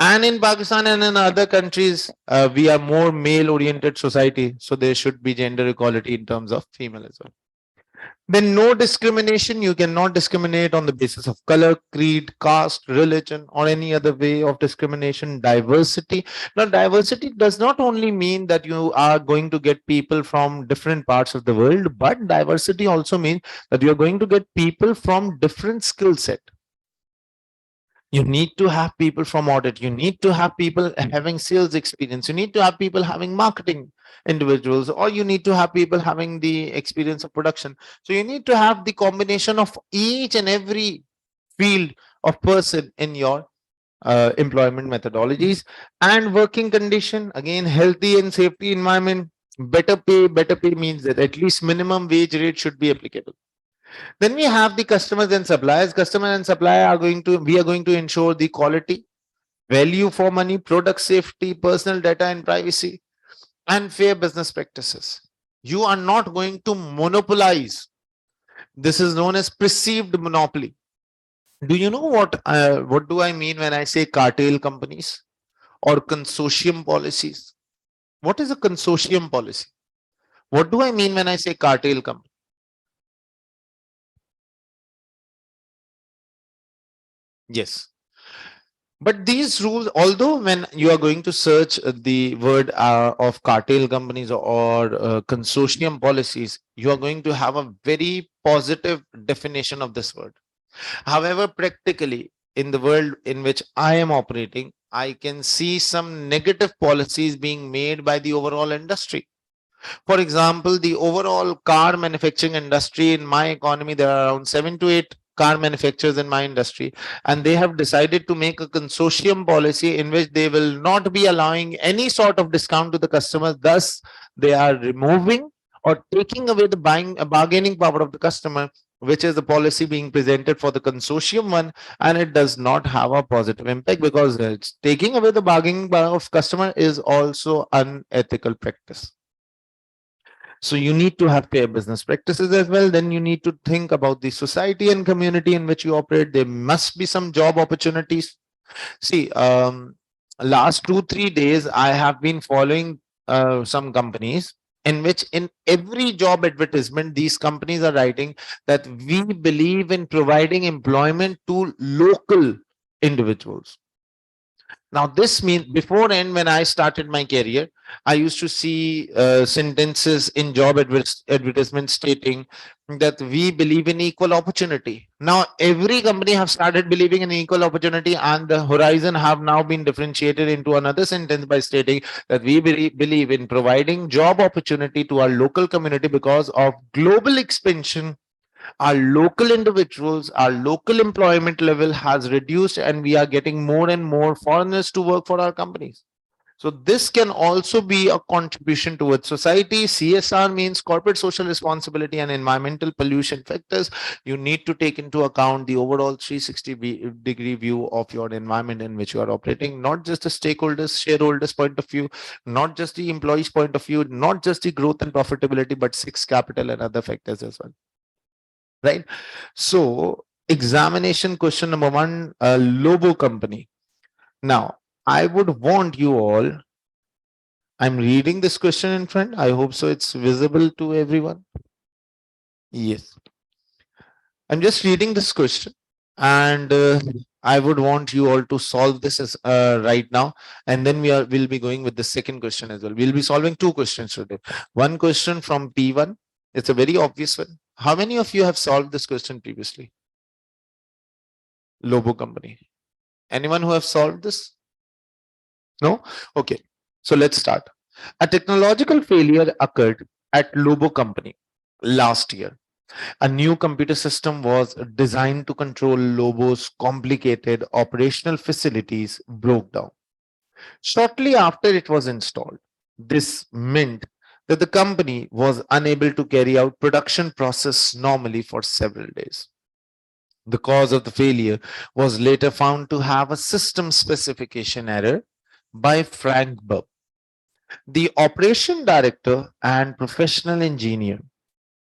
And in Pakistan and in other countries, we are more male oriented society. So there should be gender equality in terms of female as well. Then no discrimination. You cannot discriminate on the basis of color, creed, caste, religion, or any other way of discrimination. Diversity. Now, diversity does not only mean that you are going to get people from different parts of the world, but diversity also means that you are going to get people from different skill set. You need to have people from audit. You need to have people having sales experience. You need to have people having marketing individuals, or you need to have people having the experience of production. So you need to have the combination of each and every field of person in your employment methodologies. And working condition, again, healthy and safety environment, better pay. Better pay means that at least minimum wage rate should be applicable. Then we have the customers and suppliers. Customer and supplier are going to, we are going to ensure the quality, value for money, product safety, personal data and privacy, and fair business practices. You are not going to monopolize. This is known as perceived monopoly. Do you know what do I mean when I say cartel companies or consortium policies? What is a consortium policy? What do I mean when I say cartel company? Yes. But these rules, although when you are going to search the word of cartel companies or consortium policies, you are going to have a very positive definition of this word. However, practically in the world in which I am operating, I can see some negative policies being made by the overall industry. For example, the overall car manufacturing industry in my economy, there are around 7 to 8 car manufacturers in my industry, and they have decided to make a consortium policy in which they will not be allowing any sort of discount to the customers. Thus, they are removing or taking away the bargaining power of the customer, which is the policy being presented for the consortium one, and it does not have a positive impact because it's taking away the bargaining power of customer is also unethical practice. So you need to have fair business practices as well. Then you need to think about the society and community in which you operate. There must be some job opportunities. See, last 2 3 days I have been following some companies in which in every job advertisement, these companies are writing that we believe in providing employment to local individuals. Now, this means before and when I started my career, I used to see sentences in job advertisements stating that we believe in equal opportunity. Now, every company have started believing in equal opportunity, and the horizon have now been differentiated into another sentence by stating that we believe in providing job opportunity to our local community because of global expansion. Our local individuals, our local employment level has reduced, and we are getting more and more foreigners to work for our companies. So this can also be a contribution towards society. CSR means corporate social responsibility and environmental pollution factors. You need to take into account the overall 360-degree view of your environment in which you are operating, not just the stakeholders, shareholders point of view, not just the employees point of view, not just the growth and profitability, but six capital and other factors as well, right? So, examination question number one, Lobo company. Now, I would want you all, I'm reading this question in front. I hope so it's visible to everyone. Yes. I'm just reading this question, and I would want you all to solve this as, right now, and then we'll be going with the second question as well. We'll be solving two questions today. One question from P1. It's a very obvious one. How many of you have solved this question previously? Lobo company. Anyone who have solved this? No? Okay. So let's start. A technological failure occurred at Lobo company last year. A new computer system was designed to control Lobo's complicated operational facilities broke down. Shortly after it was installed, this meant that the company was unable to carry out production process normally for several days. The cause of the failure was later found to have a system specification error by Frank Bubb, the operation director and professional engineer.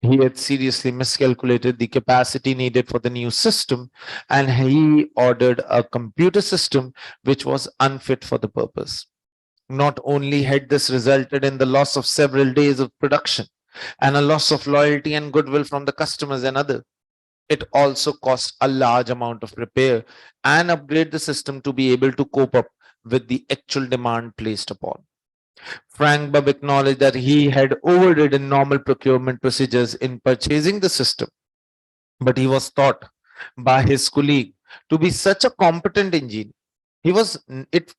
He had seriously miscalculated the capacity needed for the new system, and he ordered a computer system which was unfit for the purpose. Not only had this resulted in the loss of several days of production and a loss of loyalty and goodwill from the customers and others, it also cost a large amount of repair and upgrade the system to be able to cope up with the actual demand placed upon. Frank Bubb acknowledged that he had overridden normal procurement procedures in purchasing the system, but he was thought by his colleague to be such a competent engineer. It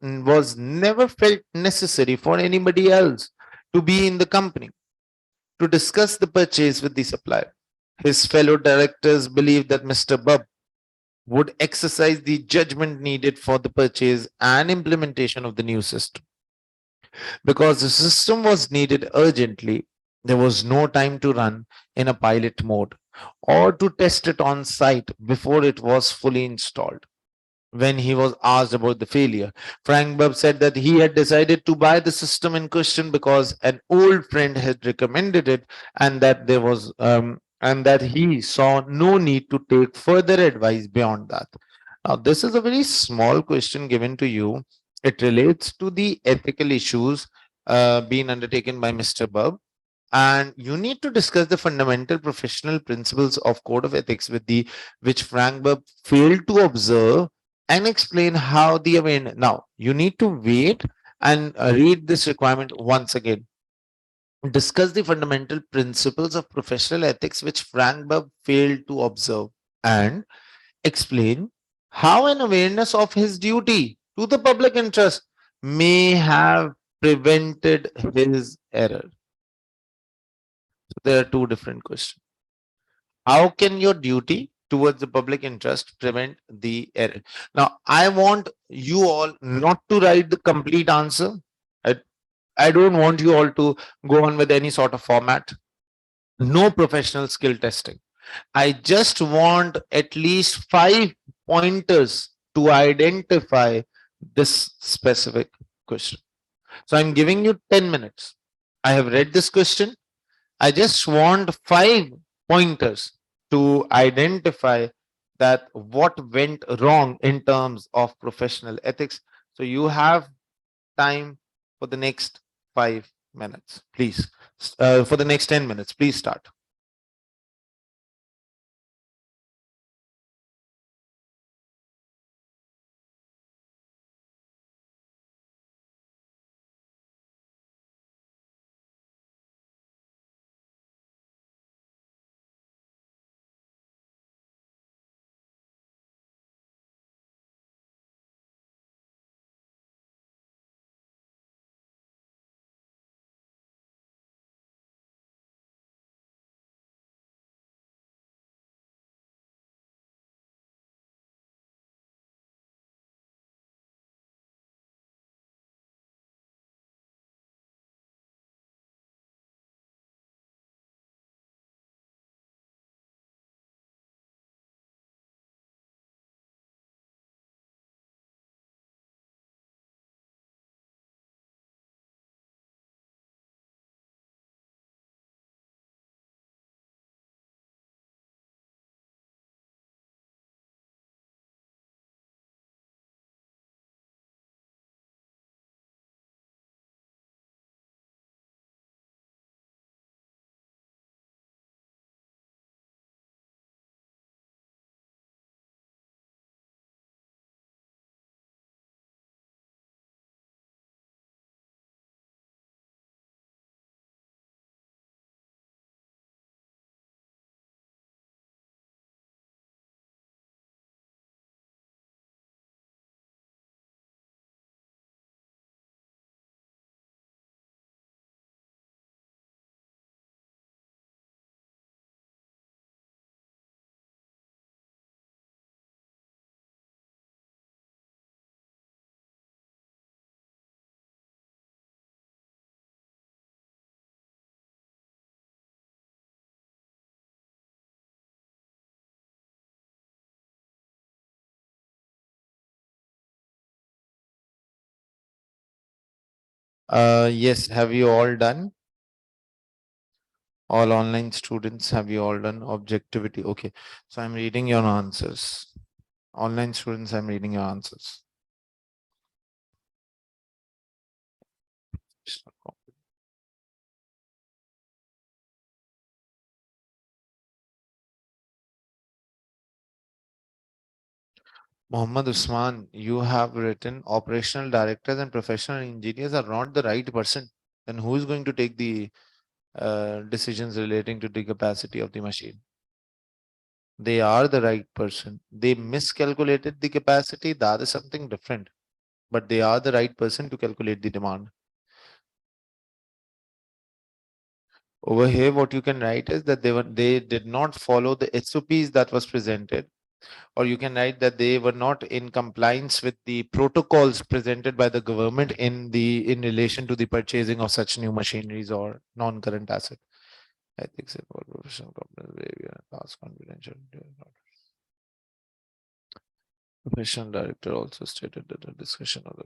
was never felt necessary for anybody else to be in the company to discuss the purchase with the supplier. His fellow directors believed that Mr. Bubb would exercise the judgment needed for the purchase and implementation of the new system. Because the system was needed urgently, there was no time to run in a pilot mode or to test it on site before it was fully installed. When he was asked about the failure, Frank Bubb said that he had decided to buy the system in question because an old friend had recommended it, and that there was and that he saw no need to take further advice beyond that. Now, this is a very small question given to you. It relates to the ethical issues being undertaken by Mr. Bubb, and you need to discuss the fundamental professional principles of code of ethics with the which Frank Bubb failed to observe, and explain how the awareness. Now, you need to wait and read this requirement once again. Discuss the fundamental principles of professional ethics which Frank Bubb failed to observe, and explain how an awareness of his duty to the public interest may have prevented his error. So there are two different questions. How can your duty towards the public interest prevent the error? Now, I want you all not to write the complete answer. I, I don't want you all to go on with any sort of format. No professional skill testing. I just want at least 5 pointers to identify this specific question. So I'm giving you 10 minutes. I have read this question. I just want 5 pointers to identify that what went wrong in terms of professional ethics. So you have time for the next 5 minutes. Please, for the next 10 minutes, please start. Yes, have you all done? All online students, have you all done objectivity? Okay, so I'm reading your answers. Online students, I'm reading your answers. Mohammed Usman, you have written operational directors and professional engineers are not the right person. Then who is going to take the decisions relating to the capacity of the machine? They are the right person. They miscalculated the capacity. That is something different. But they are the right person to calculate the demand. Over here, what you can write is that they did not follow the SOPs that was presented, or you can write that they were not in compliance with the protocols presented by the government in relation to the purchasing of such new machineries or non-current asset. Ethics about professional company behavior and task confidential. Professional director also stated that the discussion of the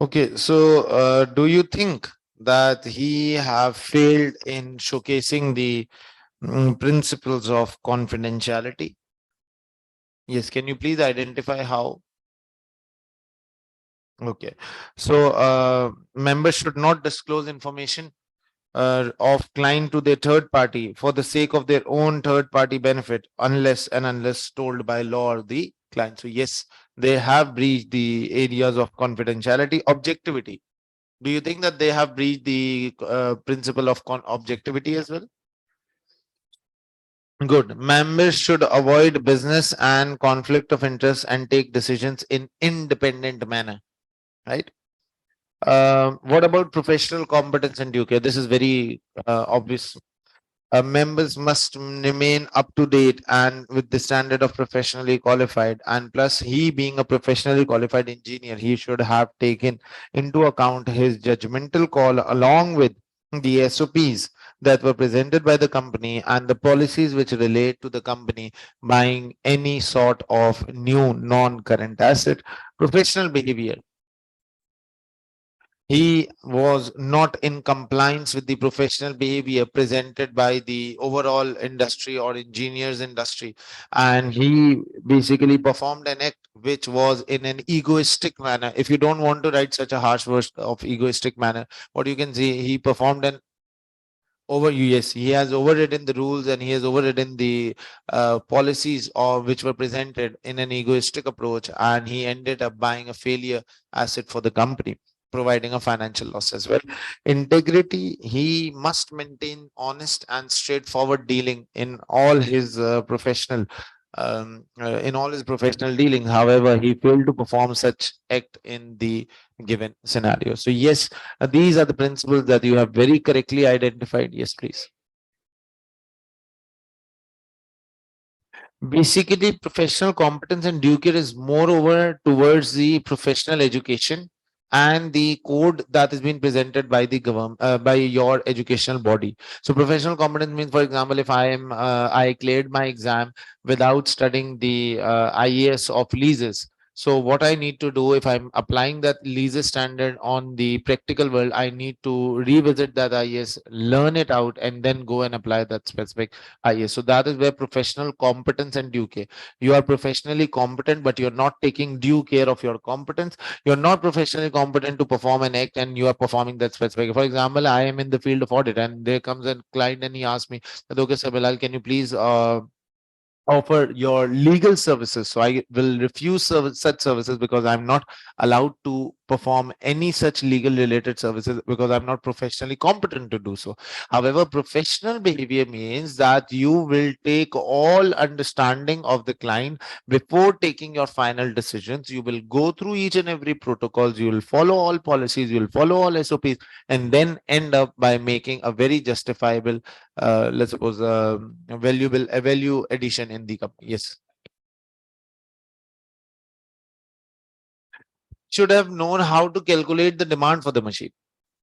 Okay, so do you think that he have failed in showcasing the principles of confidentiality? Yes, can you please identify how? Okay, so members should not disclose information of client to their third party for the sake of their own third party benefit, unless told by law or the client. So yes, they have breached the areas of confidentiality, objectivity. Do you think that they have breached the principle of objectivity as well? Good. Members should avoid business and conflict of interest and take decisions in independent manner, right? What about professional competence and due care? This is very obvious. Members must remain up to date and with the standard of professionally qualified. And plus, he being a professionally qualified engineer, he should have taken into account his judgmental call along with the SOPs that were presented by the company and the policies which relate to the company buying any sort of new non-current asset. Professional behavior, he was not in compliance with the professional behavior presented by the overall industry or engineers industry, and he basically performed an act which was in an egoistic manner. If you don't want to write such a harsh word of egoistic manner, what you can see, he performed an yes, he has overridden the rules and he has overridden the policies of which were presented in an egoistic approach, and he ended up buying a failure asset for the company, providing a financial loss as well. Integrity, he must maintain honest and straightforward dealing in all his professional dealings. However, he failed to perform such act in the given scenario. So yes, these are the principles that you have very correctly identified. Yes, please. Basically, professional competence and due care is moreover towards the professional education and the code that is being presented by the government, by your educational body. So, professional competence means, for example, if I cleared my exam without studying the IAS of leases. So, what I need to do if I'm applying that leases standard on the practical world, I need to revisit that IAS, learn it out, and then go and apply that specific yes. So that is where professional competence and due care. You are professionally competent, but you're not taking due care of your competence. You're not professionally competent to perform an act, and you are performing that specific. For example, I am in the field of audit, and there comes a client and he asks me, "Okay, sir Bilal, can you please offer your legal services?" So I will refuse such services because I'm not allowed to perform any such legal related services because I'm not professionally competent to do so. However, professional behavior means that you will take all understanding of the client before taking your final decisions. You will go through each and every protocols, you will follow all policies, you will follow all SOPs, and then end up by making a very justifiable let's suppose a value addition in the company. Yes, should have known how to calculate the demand for the machine,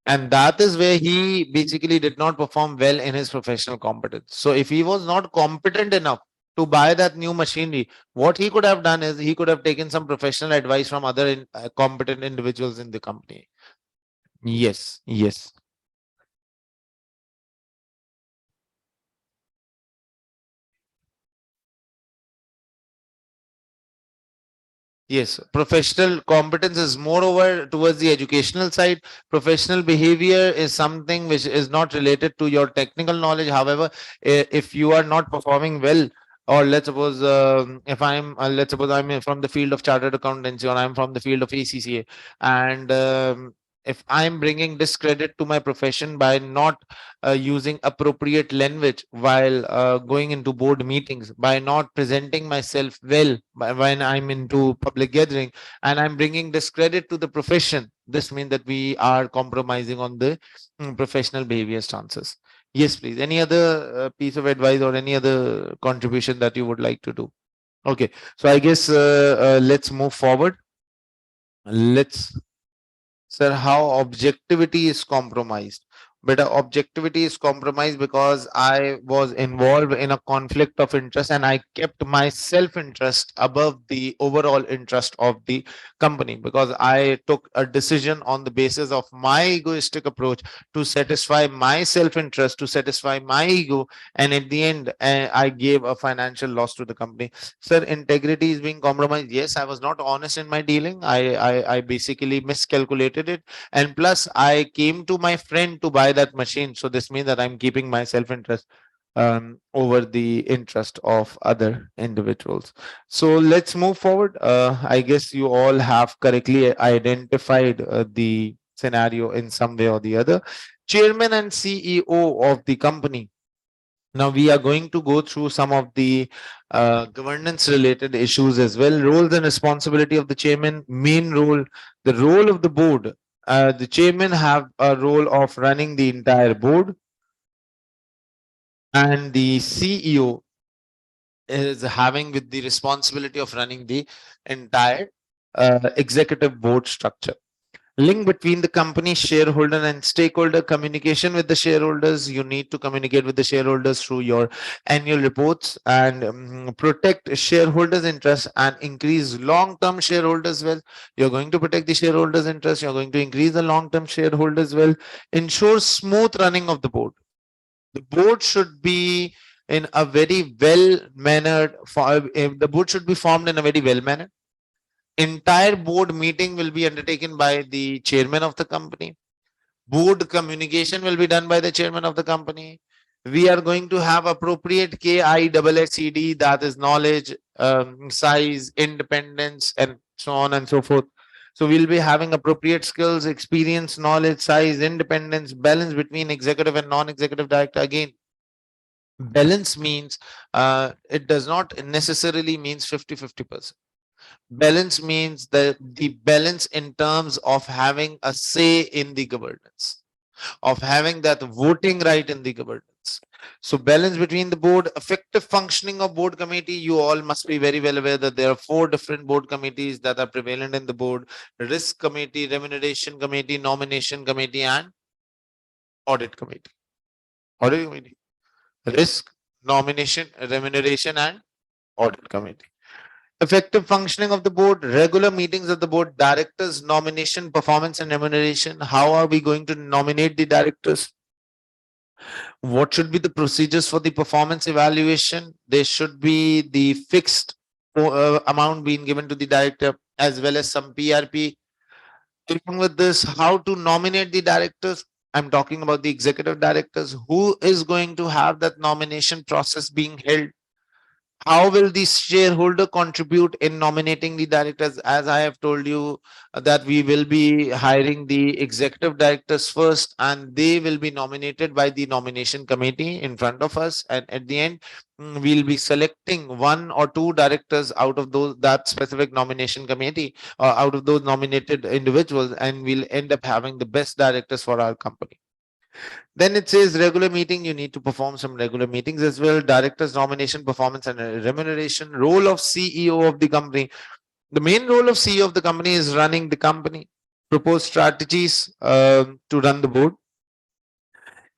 and that is where he basically did not perform well in his professional competence. So if he was not competent enough to buy that new machinery, what he could have done is he could have taken some professional advice from other competent individuals in the company. Yes, yes. Yes, professional competence is moreover towards the educational side. Professional behavior is something which is not related to your technical knowledge. However, if you are not performing well, or let's suppose if let's suppose I'm from the field of chartered accountancy, or I'm from the field of ACCA, and if I'm bringing discredit to my profession by not using appropriate language while going into board meetings, by not presenting myself well when I'm into public gathering, and I'm bringing discredit to the profession. This means that we are compromising on the professional behavior stances. Yes, please. Any other piece of advice or any other contribution that you would like to do? Okay, so I guess let's move forward. Let's, sir, how objectivity is compromised. but objectivity is compromised because I was involved in a conflict of interest and I kept my self interest above the overall interest of the company, because I took a decision on the basis of my egoistic approach to satisfy my self interest, to satisfy my ego, and at the end, I gave a financial loss to the company. Sir, integrity is being compromised. Yes, I was not honest in my dealing. I basically miscalculated it, and plus I came to my friend to buy that machine, so this means that I'm keeping my self interest over the interest of other individuals. So let's move forward. I guess you all have correctly identified the scenario in some way or the other. Chairman and CEO of the company. Now we are going to go through some of the governance related issues as well. Roles and responsibility of the chairman, main role, the role of the board. The chairman have a role of running the entire board, and the CEO is having with the responsibility of running the entire executive board structure. Link between the company shareholder and stakeholder, communication with the shareholders. You need to communicate with the shareholders through your annual reports, and protect shareholders interest and increase long-term shareholders wealth. You're going to protect the shareholders interest, you're going to increase the long-term shareholders wealth. Ensure smooth running of the board. The board should be in a very well mannered, the board should be formed in a very well mannered. Entire board meeting will be undertaken by the chairman of the company. Board communication will be done by the chairman of the company. We are going to have appropriate KISSED, that is knowledge, size, independence, and so on and so forth. So we'll be having appropriate skills, experience, knowledge, size, independence, balance between executive and non-executive director. Again, balance means it does not necessarily means 50-50%. Balance means the balance in terms of having a say in the governance, of having that voting right in the governance. So balance between the board, effective functioning of board committee. You all must be very well aware that there are 4 different board committees that are prevalent in the board: risk committee, remuneration committee, nomination committee, and audit committee. Audit committee, risk, nomination, remuneration, and audit committee. Effective functioning of the board, regular meetings of the board, directors, nomination, performance, and remuneration. How are we going to nominate the directors? What should be the procedures for the performance evaluation? There should be the fixed amount being given to the director, as well as some PRP. Along with this, how to nominate the directors? I'm talking about the executive directors. Who is going to have that nomination process being held? How will the shareholder contribute in nominating the directors? As I have told you, that we will be hiring the executive directors first, and they will be nominated by the nomination committee in front of us, and at the end, we'll be selecting 1 or 2 directors out of those, that specific nomination committee, or out of those nominated individuals, and we'll end up having the best directors for our company. Then it says regular meeting. You need to perform some regular meetings as well. Directors, nomination, performance, and remuneration. Role of CEO of the company. The main role of CEO of the company is running the company, propose strategies to run the board,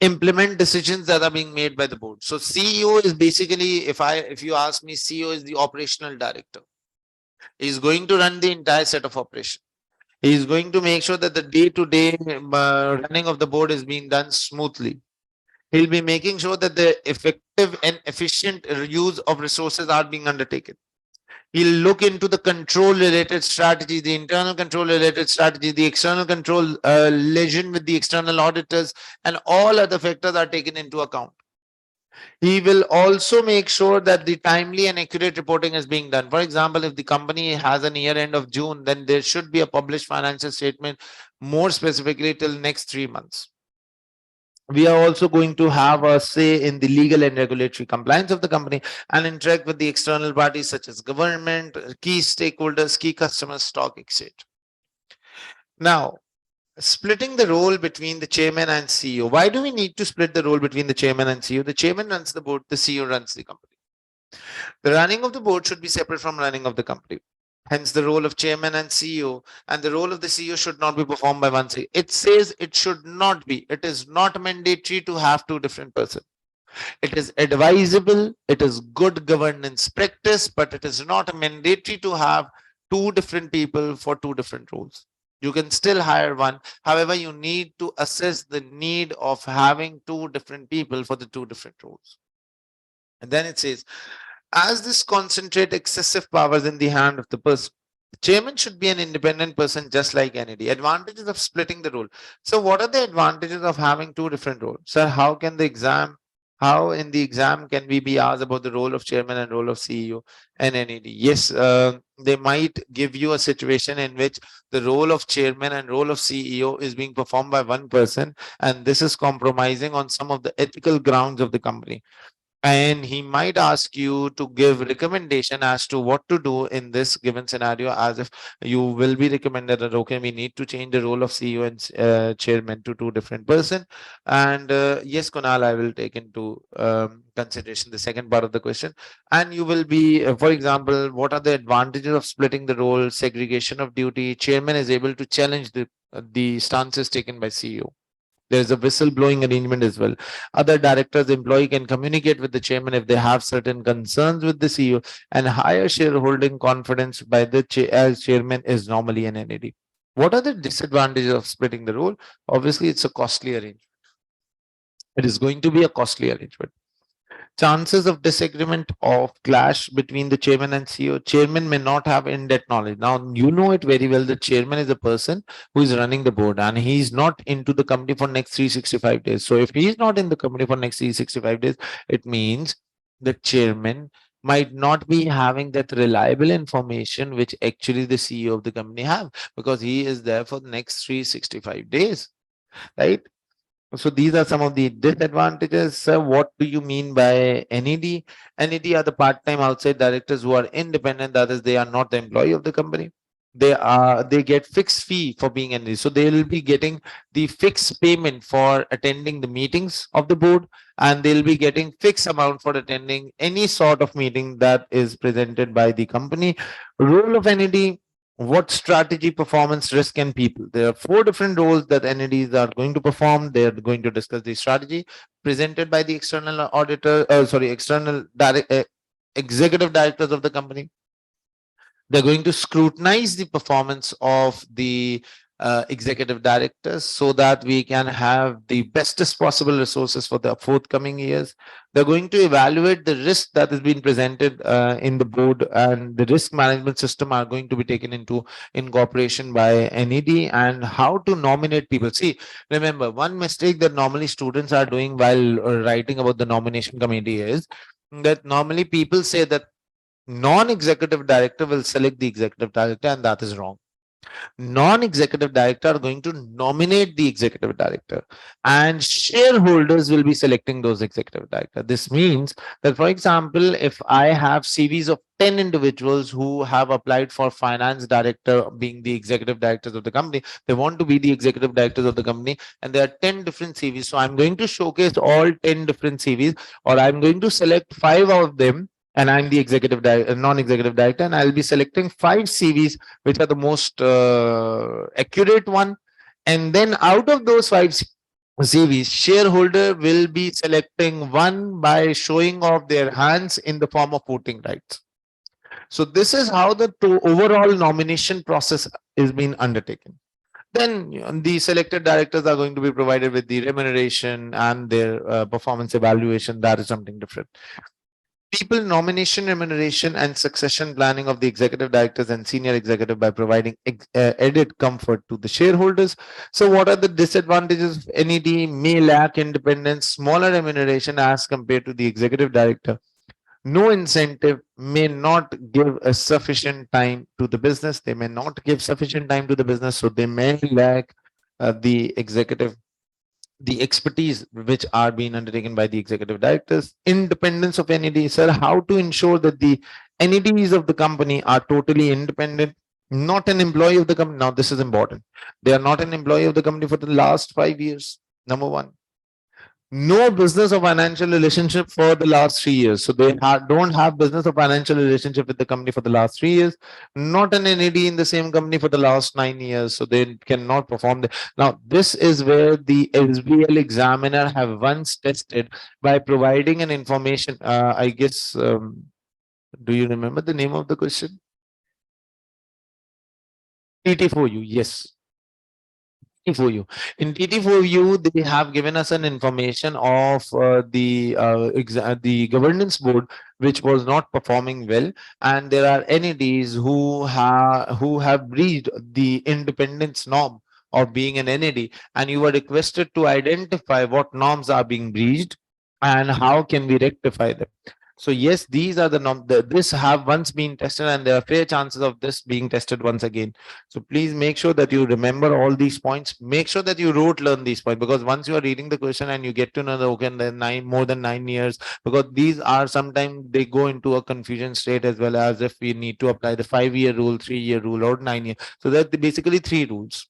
implement decisions that are being made by the board. So CEO is basically, if you ask me, CEO is the operational director. He's going to run the entire set of operations. He is going to make sure that the day-to-day running of the board is being done smoothly. He'll be making sure that the effective and efficient use of resources are being undertaken. He'll look into the control related strategy, the internal control related strategy, the external control liaison with the external auditors, and all other factors are taken into account. He will also make sure that the timely and accurate reporting is being done. For example, if the company has an year end of June, then there should be a published financial statement, more specifically till next 3 months. We are also going to have a say in the legal and regulatory compliance of the company, and interact with the external parties such as government, key stakeholders, key customers, stock exchange. Now, splitting the role between the chairman and CEO. Why do we need to split the role between the chairman and CEO? The chairman runs the board, the CEO runs the company. The running of the board should be separate from running of the company. Hence the role of chairman and CEO, and the role of the CEO should not be performed by one side. It says it should not be. It is not mandatory to have two different persons. It is advisable, it is good governance practice, but it is not mandatory to have two different people for two different roles. You can still hire one. However, you need to assess the need of having two different people for the two different roles. And then it says, as this concentrate excessive powers in the hand of the person, the chairman should be an independent person just like NAD. Advantages of splitting the role. So what are the advantages of having two different roles? Sir, how in the exam can we be asked about the role of chairman and role of CEO and NAD? Yes, they might give you a situation in which the role of chairman and role of CEO is being performed by one person, and this is compromising on some of the ethical grounds of the company, and he might ask you to give recommendation as to what to do in this given scenario, as if you will be recommended that okay, we need to change the role of CEO and chairman to two different person. And yes, Kunal, I will take into consideration the second part of the question. And you will be for example, what are the advantages of splitting the role? Segregation of duty. Chairman is able to challenge the stances taken by CEO. There's a whistleblowing arrangement as well. Other directors, employee can communicate with the chairman if they have certain concerns with the CEO, and higher shareholding confidence by the as chairman is normally an NAD. What are the disadvantages of splitting the role? Obviously, it's a costly arrangement. It is going to be a costly arrangement. Chances of disagreement of clash between the chairman and CEO. Chairman may not have in-depth knowledge. Now, you know it very well. The chairman is a person who is running the board, and he's not into the company for next 365 days. So if he's not in the company for next 365 days, it means the chairman might not be having that reliable information which actually the CEO of the company have, because he is there for the next 365 days, right? So these are some of the disadvantages. Sir, what do you mean by NED? NED are the part-time outside directors who are independent. That is, they are not the employee of the company. They get fixed fee for being NED. So they will be getting the fixed payment for attending the meetings of the board, and they'll be getting fixed amount for attending any sort of meeting that is presented by the company. Role of NED: what strategy, performance, risk, and people. There are four different roles that NEDs are going to perform. They are going to discuss the strategy presented by the external auditor, external executive directors of the company. They're going to scrutinize the performance of the executive directors so that we can have the bestest possible resources for the forthcoming years. They're going to evaluate the risk that has been presented in the board, and the risk management system are going to be taken into incorporation by NED, and how to nominate people. See, remember, one mistake that normally students are doing while writing about the nomination committee is that normally people say that non-executive director will select the executive director, and that is wrong. Non-executive director are going to nominate the executive director, and shareholders will be selecting those executive director. This means that, for example, if I have series of 10 individuals who have applied for finance director being the executive directors of the company, they want to be the executive directors of the company, and there are 10 different CVs. So I'm going to showcase all 10 different CVs, or I'm going to select 5 of them, and I'm the non-executive director, and I'll be selecting 5 CVs which are the most accurate one. And then out of those 5 CVs, shareholder will be selecting one by showing off their hands in the form of voting rights. So this is how the overall nomination process is being undertaken. Then the selected directors are going to be provided with the remuneration and their performance evaluation. That is something different. People nomination, remuneration, and succession planning of the executive directors and senior executive by providing added comfort to the shareholders. So what are the disadvantages of NED? May lack independence, smaller remuneration as compared to the executive director, no incentive, may not give a sufficient time to the business. They may not give sufficient time to the business, so they may lack the expertise which are being undertaken by the executive directors. Independence of NED. Sir, how to ensure that the NEDs of the company are totally independent, not an employee of the company? Now, this is important. They are not an employee of the company for the last 5 years. Number one. No business or financial relationship for the last 3 years. So they don't have business or financial relationship with the company for the last 3 years. Not an NAD in the same company for the last 9 years. So they cannot perform. Now, this is where the SBL examiner have once tested by providing an information. I guess, do you remember the name of the question? TT4U. Yes. For you in TT4U, they have given us an information of the governance board which was not performing well, and there are NADs who have breached the independence norm of being an NAD, and you were requested to identify what norms are being breached and how can we rectify them. So yes, these are the norm. This have once been tested, and there are fair chances of this being tested once again. So please make sure that you remember all these points. Make sure that you wrote learn these points, because once you are reading the question and you get to know the okay, the more than 9 years, because these are sometimes they go into a confusion state, as well as if we need to apply the 5-year rule, 3-year rule, or 9 year. So that basically three rules: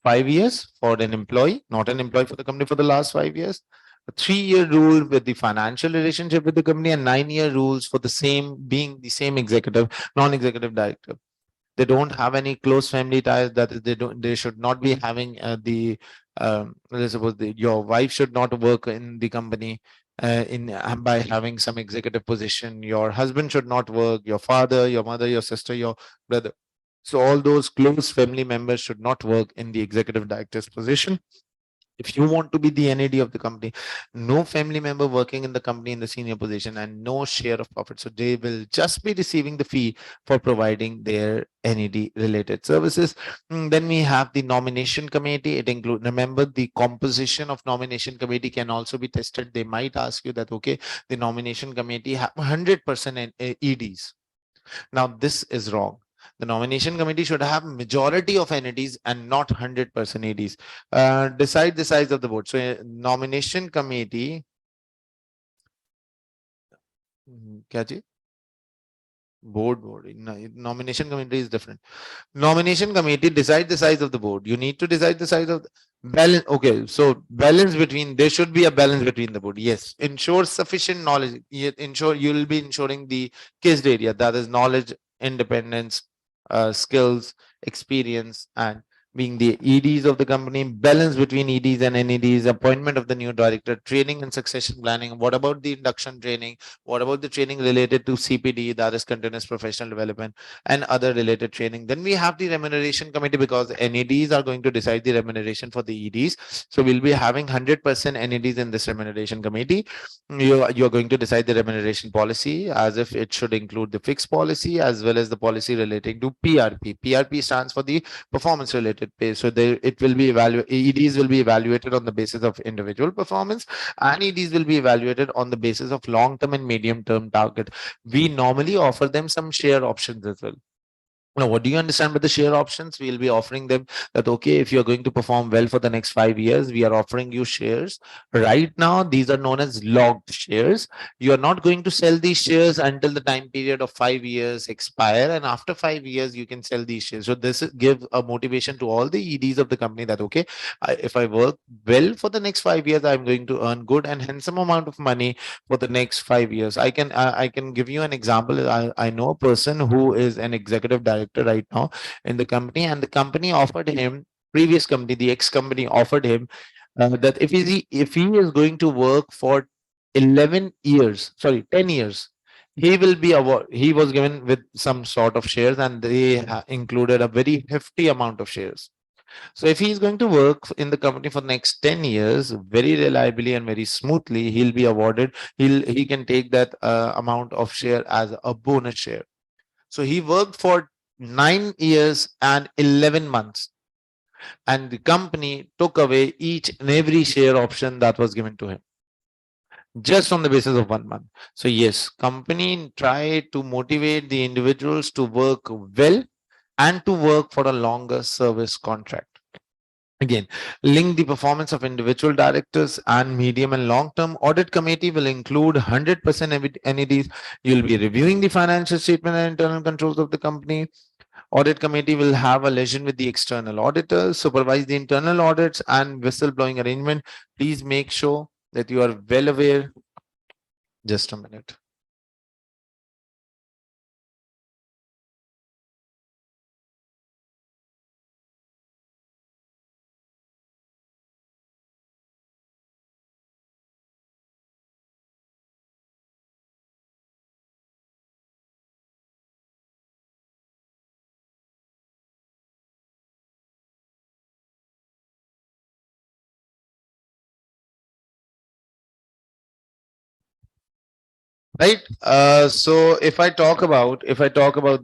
5 years for an employee, not an employee for the company for the last 5 years; a 3-year rule with the financial relationship with the company; and 9-year rules for the same being the same executive, non-executive director. They don't have any close family ties, that is, they should not be having the let's suppose your wife should not work in the company in by having some executive position. Your husband should not work, your father, your mother, your sister, your brother. So all those close family members should not work in the executive director's position. If you want to be the NAD of the company, no family member working in the company in the senior position, and no share of profit. So they will just be receiving the fee for providing their NAD related services. Then we have the nomination committee. It includes, remember, the composition of nomination committee can also be tested. They might ask you that, okay, the nomination committee have 100% EDs. Now, this is wrong. The nomination committee should have majority of NADs and not 100% ADs. Decide the size of the board. So, nomination committee, क्या जी? Board. Nomination committee is different. Nomination committee decide the size of the board. You need to decide the size of the balance. Okay, so balance between, there should be a balance between the board. Yes, ensure sufficient knowledge. Ensure you will be ensuring the case area, that is knowledge, independence, skills, experience, and being the EDs of the company, balance between EDs and NEDs, appointment of the new director, training and succession planning. What about the induction training? What about the training related to CPD, that is continuous professional development, and other related training? Then we have the remuneration committee, because NEDs are going to decide the remuneration for the EDs. So we'll be having 100% NEDs in this remuneration committee. You're going to decide the remuneration policy, as if it should include the fixed policy as well as the policy relating to PRP. PRP stands for the performance related pay. So it will be evaluated. EDs will be evaluated on the basis of individual performance, and EDs will be evaluated on the basis of long term and medium term target. We normally offer them some share options as well. Now, what do you understand by the share options? We'll be offering them that, okay, if you're going to perform well for the next 5 years, we are offering you shares. Right now, these are known as logged shares. You are not going to sell these shares until the time period of 5 years expire. And after 5 years, you can sell these shares. So this gives a motivation to all the EDs of the company that, okay, if I work well for the next 5 years, I'm going to earn good and handsome amount of money for the next 5 years. I can give you an example. I know a person who is an executive director right now in the company, and the company offered him, previous company, the ex company offered him that if he is going to work for 11 years, sorry, 10 years, he will be award. He was given with some sort of shares, and they included a very hefty amount of shares. So if he's going to work in the company for the next 10 years, very reliably and very smoothly, he'll be awarded. He can take that amount of share as a bonus share. So he worked for 9 years and 11 months, and the company took away each and every share option that was given to him just on the basis of 1 month. So yes, company try to motivate the individuals to work well and to work for a longer service contract. Again, link the performance of individual directors and medium and long-term. Audit committee will include 100% NEDs. You'll be reviewing the financial statement and internal controls of the company. Audit committee will have a liaison with the external auditors, supervise the internal audits and whistleblowing arrangement. Please make sure that you are well aware. Just a minute. Right. So if I talk about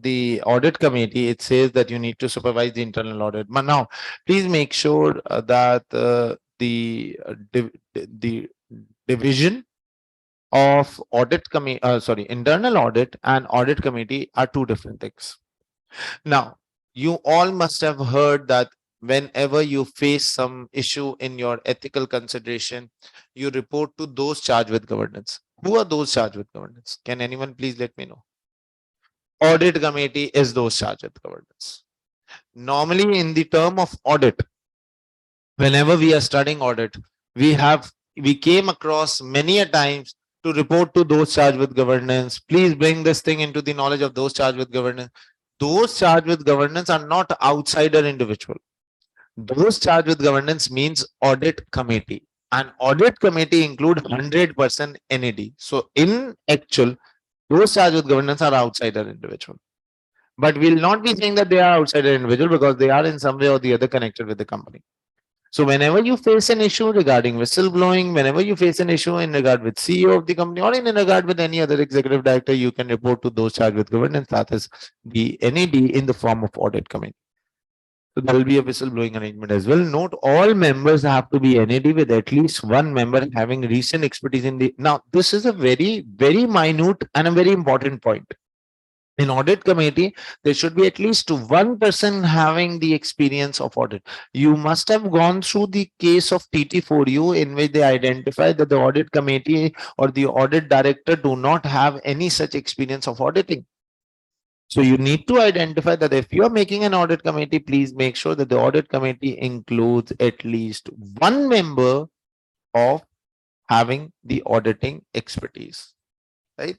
the audit committee, it says that you need to supervise the internal audit. But now, please make sure that the division of audit committee, sorry, internal audit and audit committee are two different things. Now, you all must have heard that whenever you face some issue in your ethical consideration, you report to those charged with governance. Who are those charged with governance? Can anyone please let me know? Audit committee is those charged with governance. Normally, in the term of audit, whenever we are studying audit, we came across many a times to report to those charged with governance. Please bring this thing into the knowledge of those charged with governance. Those charged with governance are not outsider individual. Those charged with governance means audit committee. And audit committee include 100% NAD. So in actual, those charged with governance are outsider individual. But we'll not be saying that they are outsider individual because they are in some way or the other connected with the company. So whenever you face an issue regarding whistleblowing, whenever you face an issue in regard with CEO of the company or in regard with any other executive director, you can report to those charged with governance, that is the NAD in the form of audit committee. So there will be a whistleblowing arrangement as well. Note all members have to be NAD with at least one member having recent expertise in the. Now, this is a very, very minute and a very important point. In audit committee, there should be at least one person having the experience of audit. You must have gone through the case of TT4U in which they identified that the audit committee or the audit director do not have any such experience of auditing. So you need to identify that if you are making an audit committee, please make sure that the audit committee includes at least one member of having the auditing expertise, right?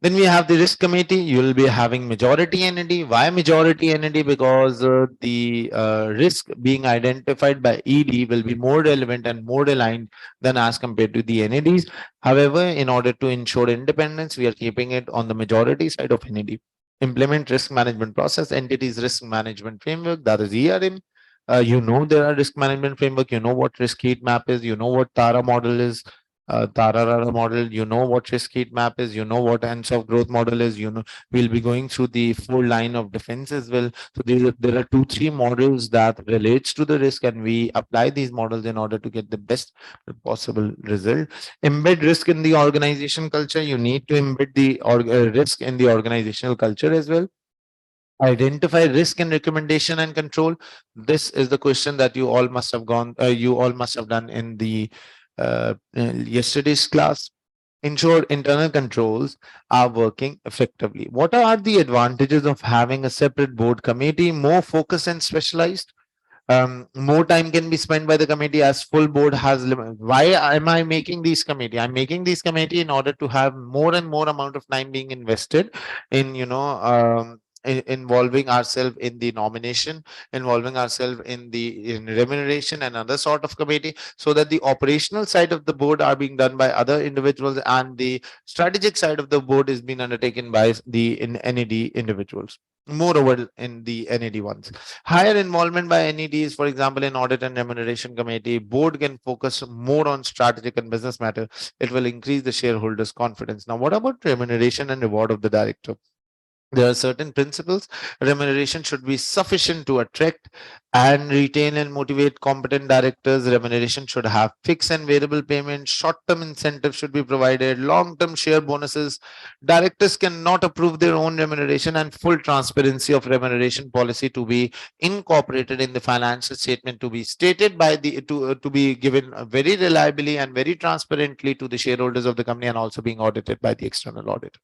Then we have the risk committee. You will be having majority NAD. Why majority NAD? Because the risk being identified by ED will be more relevant and more aligned than as compared to the NADs. However, in order to ensure independence, we are keeping it on the majority side of NAD. Implement risk management process, entities risk management framework, that is ERM. You know there are risk management framework. You know what risk heat map is. You know what TARA model is. Tarara model, you know what risk heat map is, you know what ends of growth model is, you know, we'll be going through the full line of defense as well. So there are two, three models that relates to the risk, and we apply these models in order to get the best possible result. Embed risk in the organization culture. You need to embed the risk in the organizational culture as well. Identify risk and recommendation and control. This is the question that you all must have done in the yesterday's class. Ensure internal controls are working effectively. What are the advantages of having a separate board committee? More focused and specialized. More time can be spent by the committee as full board has limit. Why am I making these committee? I'm making these committee in order to have more and more amount of time being invested in, involving ourselves in the nomination, involving ourselves in the remuneration and other sort of committee, so that the operational side of the board are being done by other individuals and the strategic side of the board is being undertaken by the NAD individuals. Moreover, in the NAD ones, higher involvement by NEDs, for example, in audit and remuneration committee, board can focus more on strategic and business matter. It will increase the shareholders' confidence. Now, what about remuneration and reward of the director? There are certain principles. Remuneration should be sufficient to attract and retain and motivate competent directors. Remuneration should have fixed and variable payment. Short-term incentives should be provided. Long-term share bonuses. Directors cannot approve their own remuneration, and full transparency of remuneration policy to be incorporated in the financial statement, to be stated by the to be given very reliably and very transparently to the shareholders of the company, and also being audited by the external auditor.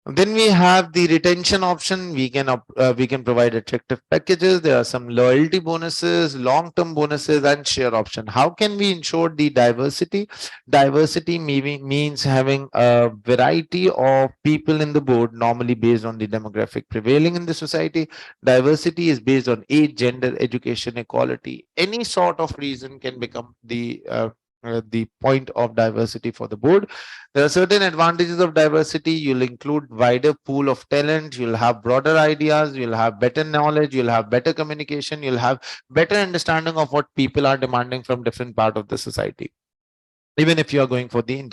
Then we have the retention option. We can provide attractive packages. There are some loyalty bonuses, long-term bonuses, and share option. How can we ensure the diversity? Diversity means having a variety of people in the board, normally based on the demographic prevailing in the society. Diversity is based on age, gender, education, equality. Any sort of reason can become the point of diversity for the board. There are certain advantages of diversity. You'll include wider pool of talent. You'll have broader ideas. You'll have better knowledge. You'll have better communication. You'll have better understanding of what people are demanding from different part of the society. Even if you are going for the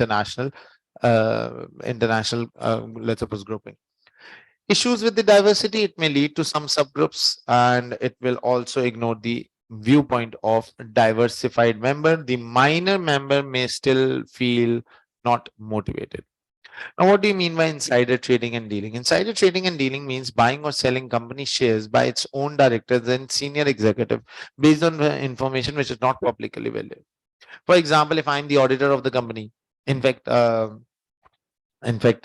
let's suppose grouping. Issues with the diversity, it may lead to some subgroups, and it will also ignore the viewpoint of diversified member. The minor member may still feel not motivated. Now, what do you mean by insider trading and dealing? Insider trading and dealing means buying or selling company shares by its own directors and senior executive based on information which is not publicly available. For example, if I'm the auditor of the company, in fact,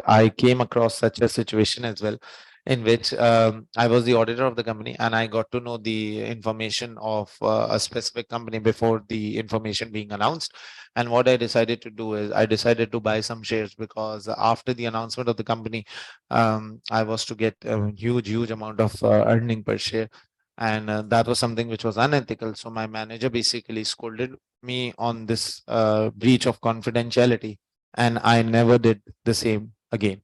I came across such a situation as well, in which I was the auditor of the company and I got to know the information of a specific company before the information being announced. And what I decided to do is I decided to buy some shares, because after the announcement of the company, I was to get a huge amount of earning per share. And that was something which was unethical. So my manager basically scolded me on this breach of confidentiality, and I never did the same again.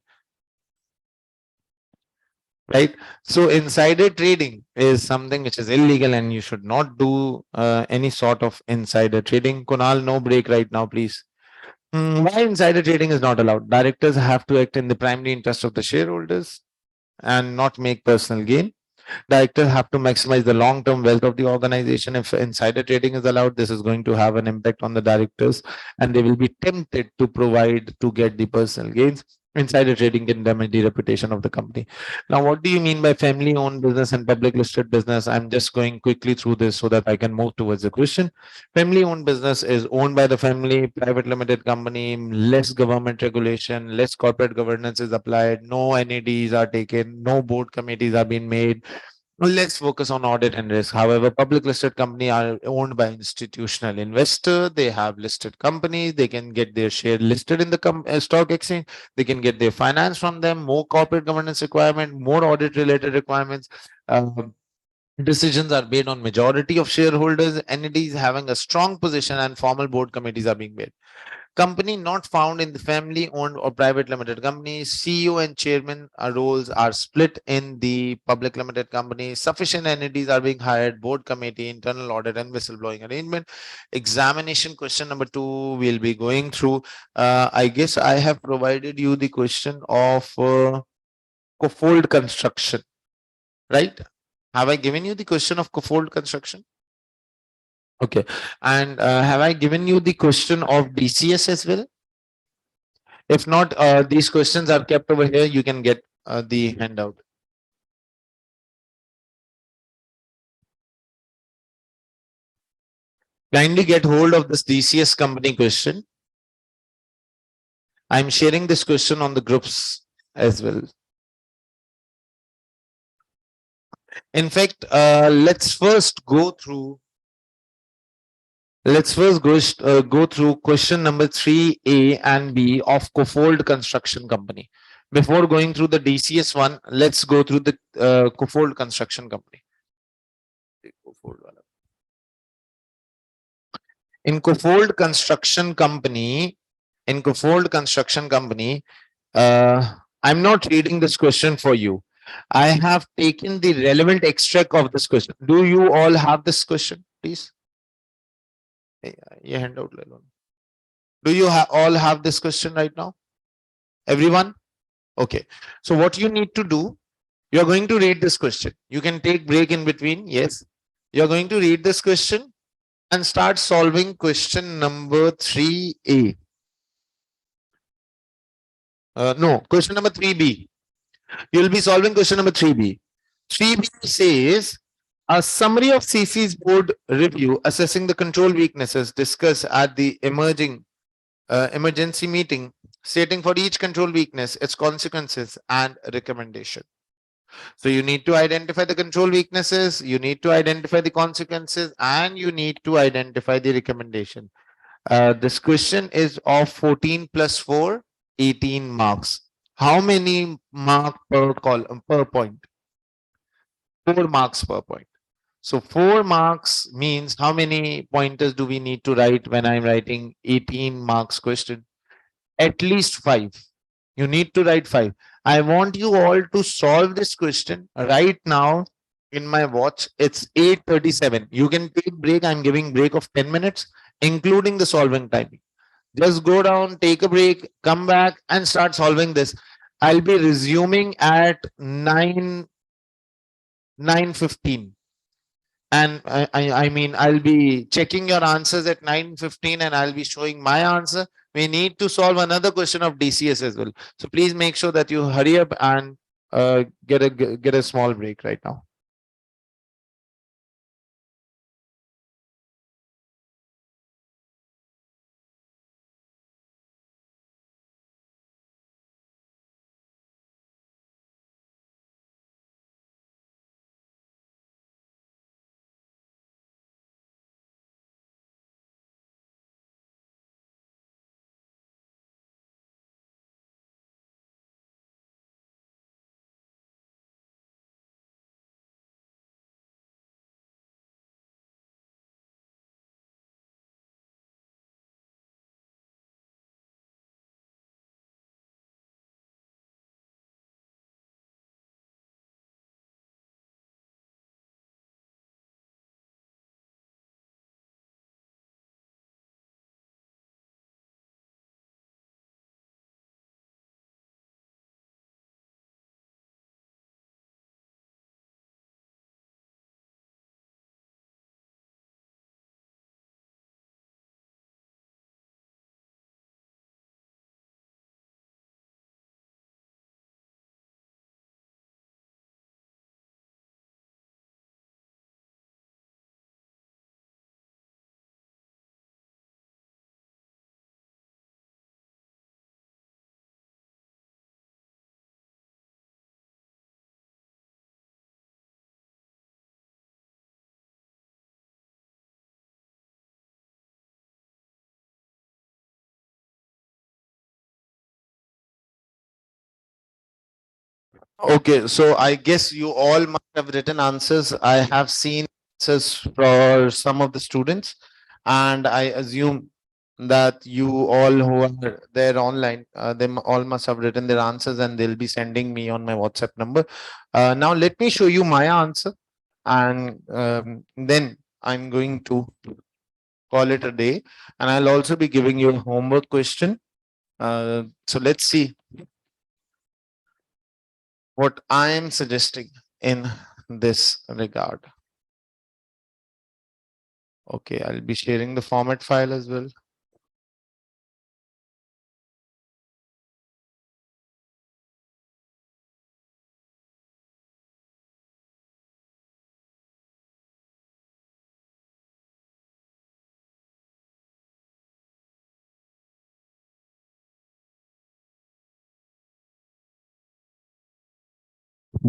Right? So insider trading is something which is illegal, and you should not do any sort of insider trading. Kunal, no break right now, please. Why insider trading is not allowed? Directors have to act in the primary interest of the shareholders and not make personal gain. Directors have to maximize the long-term wealth of the organization. If insider trading is allowed, this is going to have an impact on the directors, and they will be tempted to provide to get the personal gains. Insider trading can damage the reputation of the company. Now, what do you mean by family-owned business and public listed business? I'm just going quickly through this so that I can move towards the question. Family-owned business is owned by the family, private limited company, less government regulation, less corporate governance is applied, no NADs are taken, no board committees are being made. Let's focus on audit and risk. However, public listed company are owned by institutional investor. They have listed companies. They can get their share listed in the stock exchange. They can get their finance from them. More corporate governance requirement, more audit related requirements. Decisions are made on majority of shareholders. Entities having a strong position and formal board committees are being made. Company not found in the family owned or private limited companies. CEO and chairman roles are split in the public limited company. Sufficient entities are being hired, board committee, internal audit, and whistleblowing arrangement. Examination question number 2 we'll be going through. I guess I have provided you the question of co-fold construction, right? Have I given you the question of co-fold construction? Okay. And have I given you the question of DCS as well? If not, these questions are kept over here. You can get the handout. Kindly get hold of this DCS company question. I'm sharing this question on the groups as well. In fact, let's first go through question number 3A and B of Cofold Construction Company. Before going through the DCS one, let's go through the Cofold Construction Company. In Cofold Construction Company, I'm not reading this question for you. I have taken the relevant extract of this question. Do you all have this question, please? ये handout ले लो. Do you all have this question right now? Everyone? Okay. So what you need to do, you're going to read this question. You can take break in between. Yes. You're going to read this question and start solving question number 3A. No, question number 3B. You'll be solving question number 3B. 3B says, a summary of CC's board review assessing the control weaknesses discussed at the emergency meeting stating for each control weakness, its consequences and recommendation. So you need to identify the control weaknesses, you need to identify the consequences, and you need to identify the recommendation. This question is of 14 plus 4, 18 marks. How many mark per column per point? 4 marks per point. So 4 marks means how many pointers do we need to write when I'm writing 18 marks question? At least 5. You need to write 5. I want you all to solve this question right now in my watch. It's 8:37. You can take break. I'm giving break of 10 minutes, including the solving time. Just go down, take a break, come back and start solving this. I'll be resuming at 9:15. And I mean, I'll be checking your answers at 9:15 and I'll be showing my answer. We need to solve another question of DCS as well. So please make sure that you hurry up and get a small break right now. Okay, so I guess you all must have written answers. I have seen answers for some of the students, and I assume that you all who are there online, all must have written their answers and they'll be sending me on my WhatsApp number. Now, let me show you my answer, and then I'm going to call it a day. And I'll also be giving you a homework question. So let's see what I am suggesting in this regard. Okay, I'll be sharing the format file as well.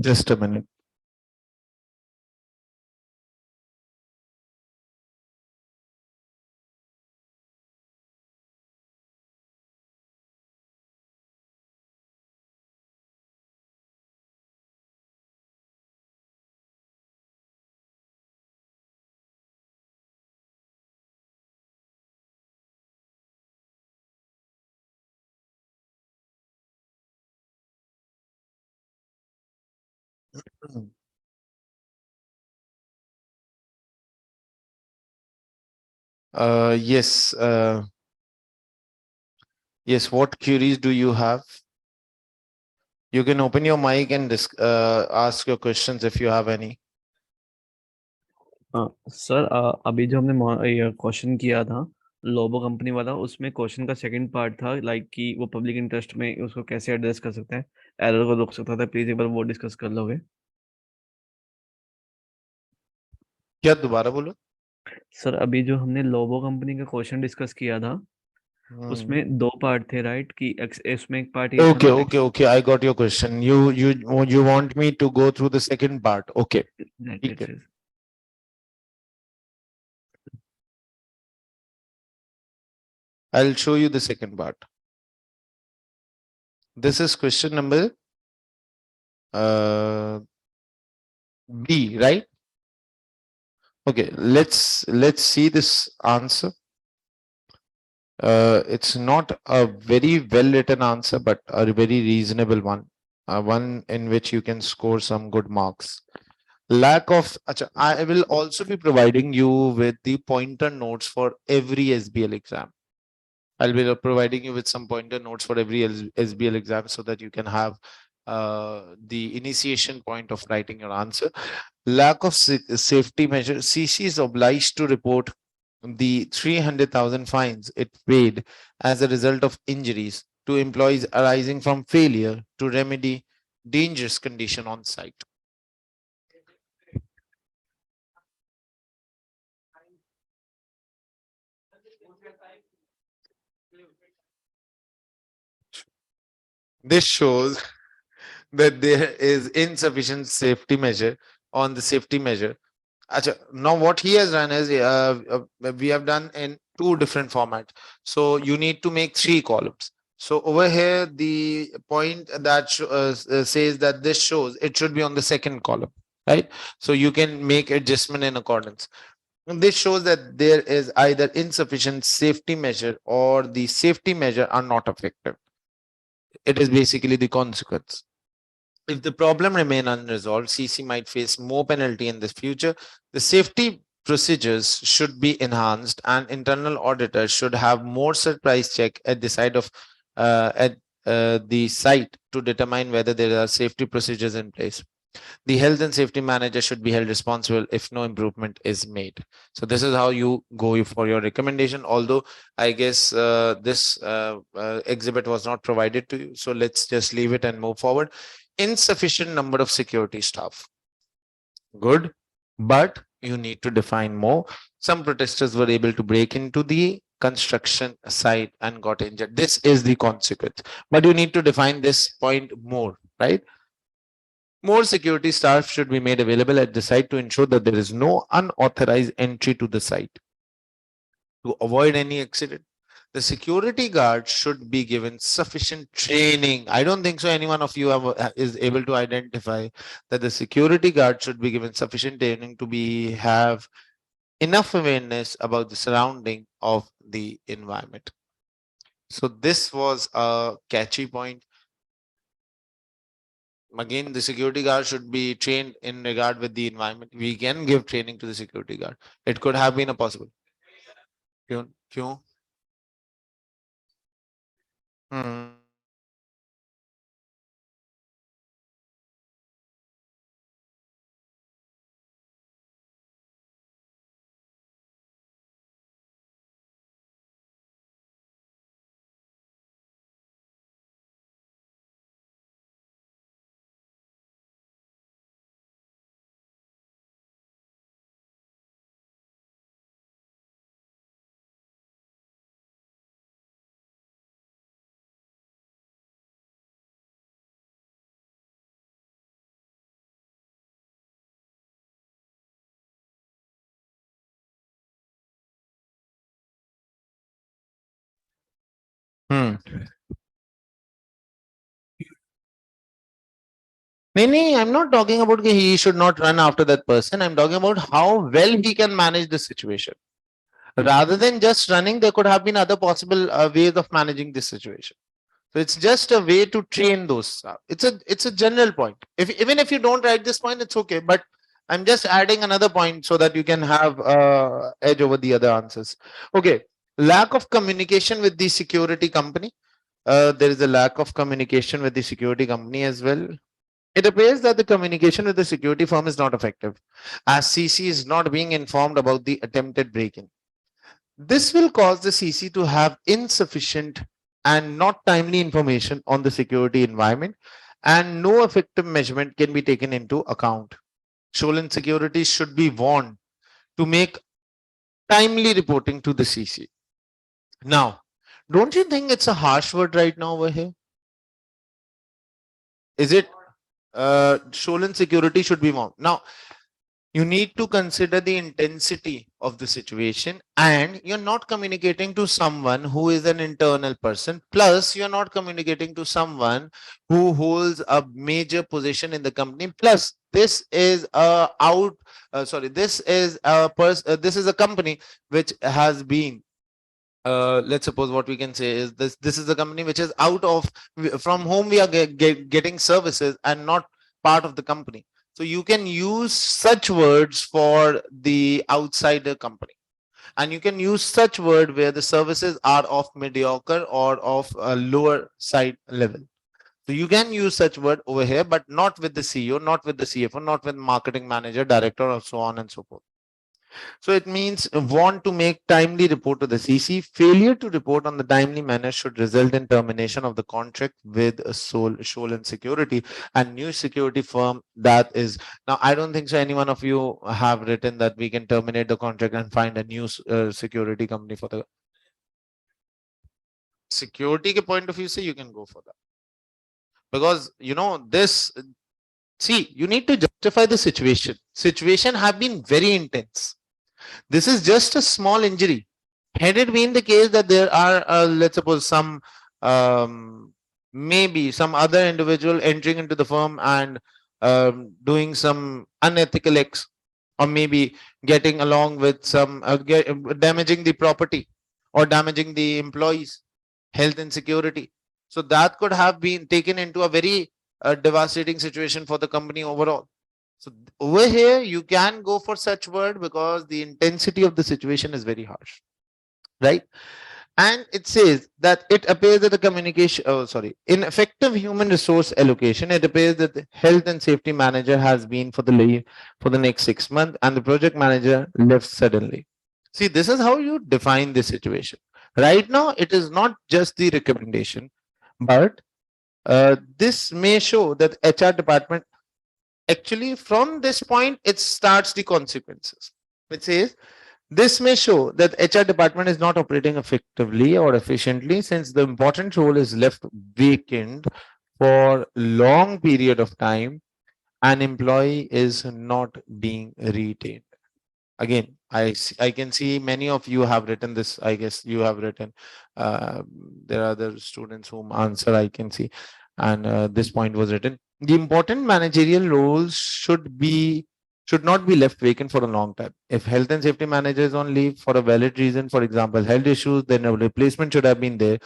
Just a minute. Yes. Yes. What queries do you have? You can open your mic and ask your questions if you have any. Sir अभी जो हमने ये question किया था Lobo company वाला उसमें question का second part था लाइक कि वो पब्लिक इंटरेस्ट में उसको कैसे एड्रेस कर सकते हैं एरर को रोक सकता था प्लीज एक बार वो डिस्कस कर लोगे क्या दोबारा बोलो? सर अभी जो हमने लोबो कंपनी का क्वेश्चन डिस्कस किया था Hmm. उसमें दो पार्ट थे राइट कि इसमें एक पार्ट ये था Okay, ना okay, okay. I got your question. You want me to go through the second part? Okay. Let ठीक it है. says I'll show you the second part. This is question number uh, B, right? Okay, let's see this answer. It's not a very well written answer, but a very reasonable one. One in which you can score some good marks. Lack of, acha, I will also be providing you with the pointer notes for every SBL exam. I'll be providing you with some pointer notes for every SBL exam so that you can have the initiation point of writing your answer. Lack of safety measure. CC is obliged to report the 300,000 fines it paid as a result of injuries to employees arising from failure to remedy dangerous condition on site. This shows that there is insufficient safety measure on the safety measure. Acha, now what he has done is we have done in two different formats. So you need to make three columns. So over here, the point that says that this shows it should be on the second column, right? So you can make adjustment in accordance. And this shows that there is either insufficient safety measure or the safety measure are not effective. It is basically the consequence. If the problem remain unresolved, CC might face more penalty in the future. The safety procedures should be enhanced, and internal auditors should have more surprise check at the side of at the site to determine whether there are safety procedures in place. The health and safety manager should be held responsible if no improvement is made. So this is how you go for your recommendation. Although I guess this exhibit was not provided to you, so let's just leave it and move forward. Insufficient number of security staff. Good, but you need to define more. Some protesters were able to break into the construction site and got injured. This is the consequence, but you need to define this point more, right? More security staff should be made available at the site to ensure that there is no unauthorized entry to the site. To avoid any accident, the security guard should be given sufficient training. I don't think so anyone of you is able to identify that the security guard should be given sufficient training to be have enough awareness about the surrounding of the environment. So this was a catchy point. Again, the security guard should be trained in regard with the environment. We can give training to the security guard. It could have been a possible. क्यों क्यों हम्म हम्म नहीं नहीं I'm not talking about कि he should not run after that person. I'm talking about how well he can manage the situation. Rather than just running, there could have been other possible ways of managing this situation. So it's just a way to train those. It's a general point. If even if you don't write this point, it's okay. But I'm just adding another point so that you can have edge over the other answers. Okay. Lack of communication with the security company. There is a lack of communication with the security company as well. It appears that the communication with the security firm is not effective, as CC is not being informed about the attempted break-in. This will cause the CC to have insufficient and not timely information on the security environment, and no effective measurement can be taken into account. Stolen securities should be warned to make timely reporting to the CC. Now, Don't you think it's a harsh word right now over here? Is it stolen security should be more? Now, you need to consider the intensity of the situation, and you're not communicating to someone who is an internal person, plus you're not communicating to someone who holds a major position in the company, plus this is a this is a company which has been let's suppose what we can say is this is a company which is out of from whom we are getting services and not part of the company. So you can use such words for the outsider company, and you can use such word where the services are of mediocre or of a lower side level. So you can use such word over here, but not with the CEO, not with the CFO, not with marketing manager, director, or so on and so forth. So it means want to make timely report to the CC. Failure to report on the timely manner should result in termination of the contract with a stolen security and new security firm. That is now. I don't think so. Any one of you have written that we can terminate the contract and find a new security company for the security point of view. Say you can go for that because you know this. See, you need to justify the situation. Situation have been very intense. This is just a small injury. Had it been the case that there are, let's suppose, some maybe some other individual entering into the firm and doing some unethical acts, or maybe getting along with some damaging the property or damaging the employees' health and security. So that could have been taken into a very devastating situation for the company overall. So over here, you can go for such word because the intensity of the situation is very harsh, right? And it says that it appears that the communication, in effective human resource allocation, it appears that the health and safety manager has been for the leave for the next 6 months and the project manager left suddenly. See, this is how you define this situation. Right now, it is not just the recommendation, but this may show that HR department actually from this point it starts the consequences. It says this may show that HR department is not operating effectively or efficiently since the important role is left vacant for long period of time and employee is not being retained. Again, I can see many of you have written this. I guess you have written. uh, there are other students whom answer I can see, and this point was written. The important managerial roles should not be left vacant for a long time. If health and safety manager is on leave for a valid reason, for example health issues, then a replacement should have been there.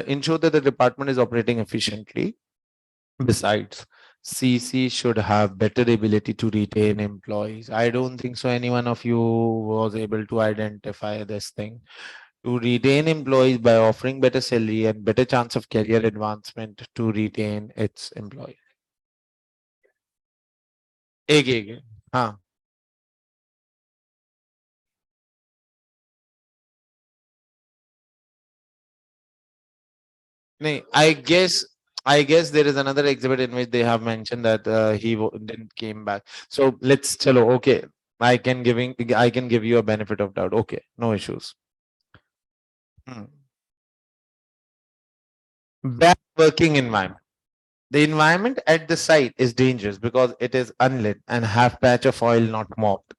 Ensure that the department is operating efficiently. Besides, CC should have better ability to retain employees. I don't think so any one of you was able to identify this thing. To retain employees by offering better salary and better chance of career advancement to retain its employees. एक एक है. हाँ. नहीं, I guess there is another exhibit in which they have mentioned that didn't came back. So let's chalo. Okay, I can give you a benefit of doubt. Okay, no issues. Hmm. Bad working environment. The environment at the site is dangerous because it is unlit and have patch of oil not mopped.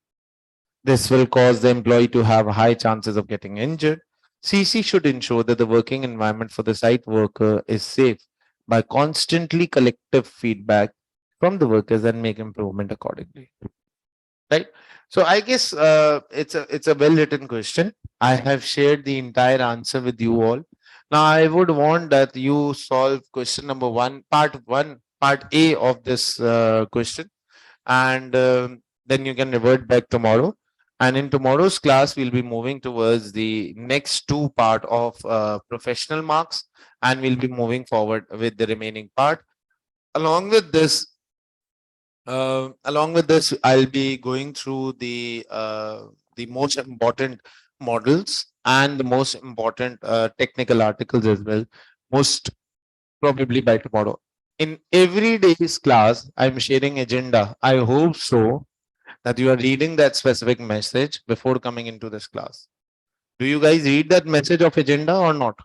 This will cause the employee to have high chances of getting injured. CC should ensure that the working environment for the site worker is safe by constantly collective feedback from the workers and make improvement accordingly. Right. So I guess it's a well written question. I have shared the entire answer with you all. Now I would want that you solve question number one, part A of this question, and then you can revert back tomorrow. And in tomorrow's class, we'll be moving towards the next two part of professional marks, and we'll be moving forward with the remaining part. Along with this, I'll be going through the most important models and the most important technical articles as well. Most probably by tomorrow. In every day's class, I'm sharing agenda. I hope so that you are reading that specific message before coming into this class. Do you guys read that message of agenda or not?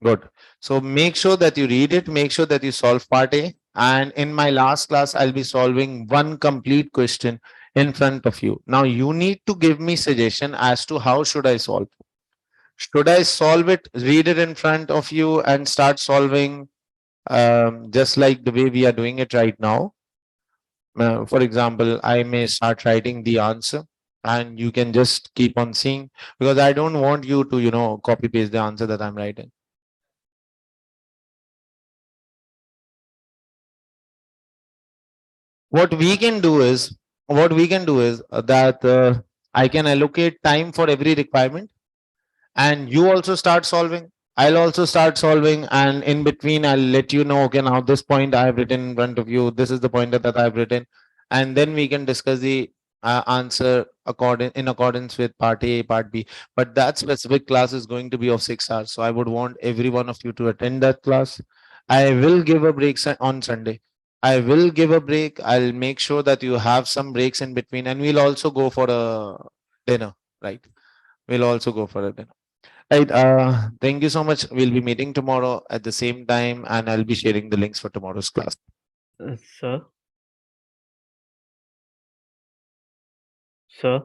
Good. So make sure that you read it, make sure that you solve part A. And in my last class, I'll be solving one complete question in front of you. Now you need to give me suggestion as to how should I solve. Should I solve it, read it in front of you and start solving just like the way we are doing it right now? For example, I may start writing the answer and you can just keep on seeing, because I don't want you to, copy paste the answer that I'm writing. What we can do is, that I can allocate time for every requirement, and you also start solving, I'll also start solving, and in between I'll let you know, okay, now this point I have written in front of you, this is the pointer that I've written, and then we can discuss the answer in accordance with part A, part B. But that specific class is going to be of 6 hours, so I would want every one of you to attend that class. I will give a break on Sunday. I will give a break. I'll make sure that you have some breaks in between, and we'll also go for a dinner, right? We'll also go for a dinner. Right. Thank you so much. We'll be meeting tomorrow at the same time, and I'll be sharing the links for tomorrow's class. Sir, sir.